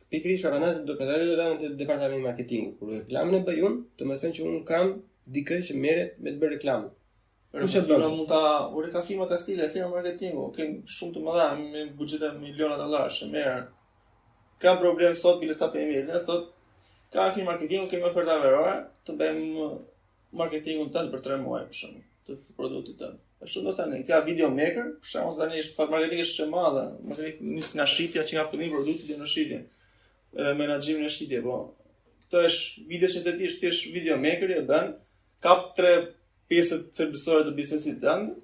Pikërisht pranë do të dalë në departamentin e marketingut. Kur reklamën e bëj unë, do të thënë që unë kam dikë që merret me të bërë reklamë. Kush e bën? Mund ta, ure ka firma Kastile, firma marketingu, kanë shumë të mëdha me buxhete miliona dollarësh, merr. Ka problem sot bile sta për email, thotë ka firma marketingu, kemi oferta verore, të bëjmë marketingun tënd për 3 muaj për shembull, të produktit tënd. Ashtu do thënë, ka video maker, për shembull tani është fat marketing është e madhe, nis nga shitja që nga fillimi produkti deri në shitje. Menaxhimin e shitje, po. Këto është video sintetikisht, thjesht video maker e bën, kap 3 pjesë thelbësore të biznesit tënd,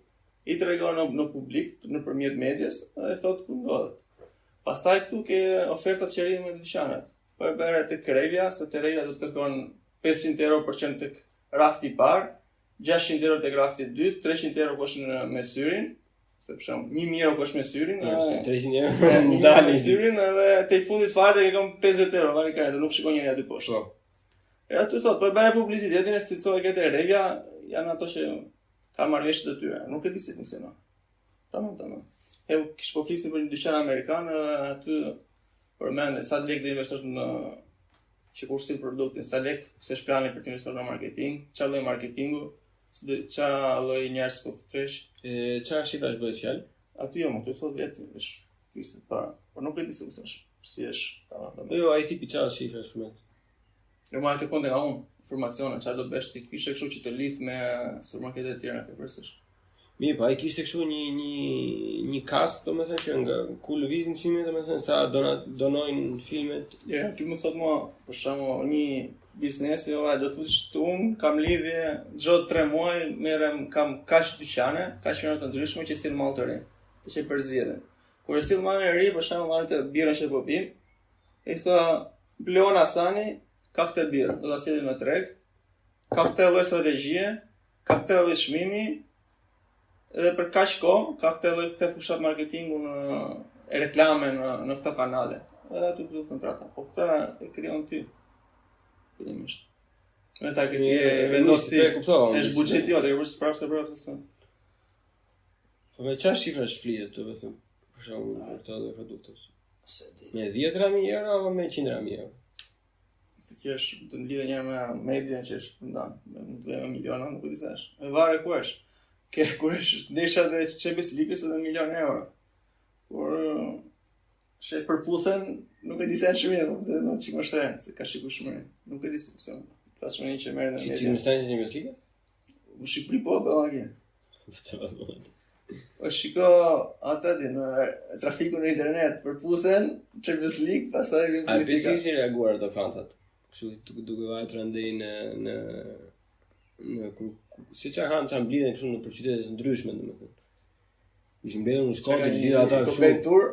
i tregon në publik, nëpërmjet medias, dhe thotë ku ndodhet. Pastaj këtu ke ofertat qërim me dyqanet. Po e bërë tek Revja, se te Revja do të kërkon 500 euro për qenë tek rafti i parë, 600 euro tek rafti i dytë, 300 euro koshin me syrin, se për shembull 1000 euro kosh me syrin, 300 euro ndali me syrin, edhe te fundit fare te kërkon 50 euro, vani ka, se nuk shikon njëri aty poshtë. E aty thotë, po e bërë publicitetin e cilësoj këtë Revja, janë ato që kanë marrëveshje të tyre. Nuk e di si funksionon. Tamam. E kish po flisim për një dyqan amerikan, aty përmend sa lekë do investosh në që kur si produktin, sa lekë s'është plani për të investuar në marketing, çfarë lloj marketingu, çfarë lloj njerëz po tresh. Çfarë shifrash bëhet fjalë? Aty jam, aty thotë vetë është fisë para. Por nuk e di si funksionon. Si është, tamam. Jo, ai tipi çfarë shifrash më? Jo, ma të konte nga unë informacione, çfarë do bësh ti, kishe kështu që të lidh me supermarketet e tjera ke përsëri. Mirë, po ai kishte kështu një kas, domethënë që nga ku lëvizin filmet, domethënë sa donojnë filmet. Ja, ti më thot mua, për shembull, një biznes, do të thotë unë kam lidhje çdo 3 muaj, merrem kam kaq dyqane, kaq firma të ndryshme që sill mall të ri, të çej përzgjedhjen. Kur sill mall të ri, për shembull, marrë të birën që po pim, i tha Bleon Hasani, ka këtë birë, do ta sillim në treg, ka këtë lloj strategjie, ka këtë lloj çmimi, edhe për kaq kohë, ka këtë lloj këtë fushat marketingu e reklame në këto kanale. Edhe aty fillon kontrata. Po këtë e krijon ti. Fillimisht. Me ta ke E vendos ti. e kuptova. Është buxheti jote, e përse prapë se. Po me çfarë shifra flitet, do të them, për shembull, për këto lloj produktesh? Se di. Me 10.000 euro apo me 100.000 euro? Të kesh të lidhe njëherë me median që është ndan, me miliona, nuk e di sa është. E varet ku është. Kur është ndeshat e Champions League-s edhe €1.000.000. Por që përputhen, nuk e di sa është mirë, dhe më çik më shtren, se ka shiku shumë. Nuk e di se pse. Pas shumë që merren në Që media. më stanë në Champions League? U Shqipëri po bëu atje. O shiko ata di në trafikun në internet përputhen Champions League, pastaj vjen A politika. pse si reaguar ato fansat? Kështu duke vajtur andej në si çfarë han çan blidhen kështu në për qytete të ndryshme, domethënë. Ishin mbledhur në Shkodër, gjithë ata kështu. Kompetur,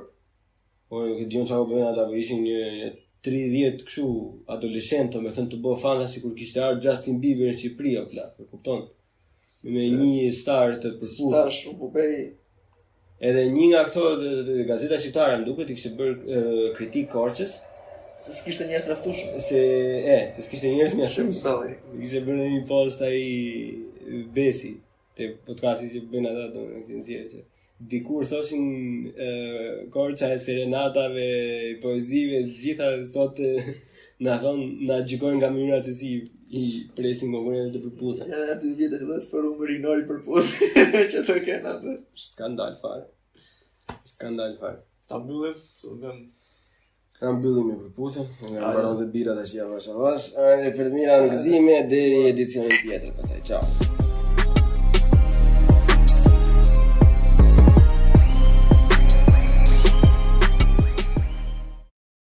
Po e diun çfarë bëjnë ata, po ishin një 30 kështu adoleshentë, domethënë të bë fanta sikur kishte ardhur Justin Bieber në Shqipëri apo la, e kupton? Me një star të përputhur. star shumë po bëj. Edhe një nga këto gazeta shqiptare më duket I kishte bërë kritik Korçës Se s'kishte njerëz të aftueshëm. se s'kishte njerëz më Shumë shumë. dalli. Kishte bërë një post ai Besi te podcasti që bën ata domethënë nxjerrë që dikur thoshin Korça e serenatave, poezive, të gjitha sot na gjykojnë nga mënyra se si I presin konkurrentët të përputhen. Ja aty vjetë filloi të foru Merinori përputh që të kenë atë. Skandal fare. Skandal fare. Ta mbyllim, them. Na mbyllim me përputhen, nga mbaron dhe bira tash avash. Hajde për të mira në gëzime deri edicionin tjetër pastaj. Ciao.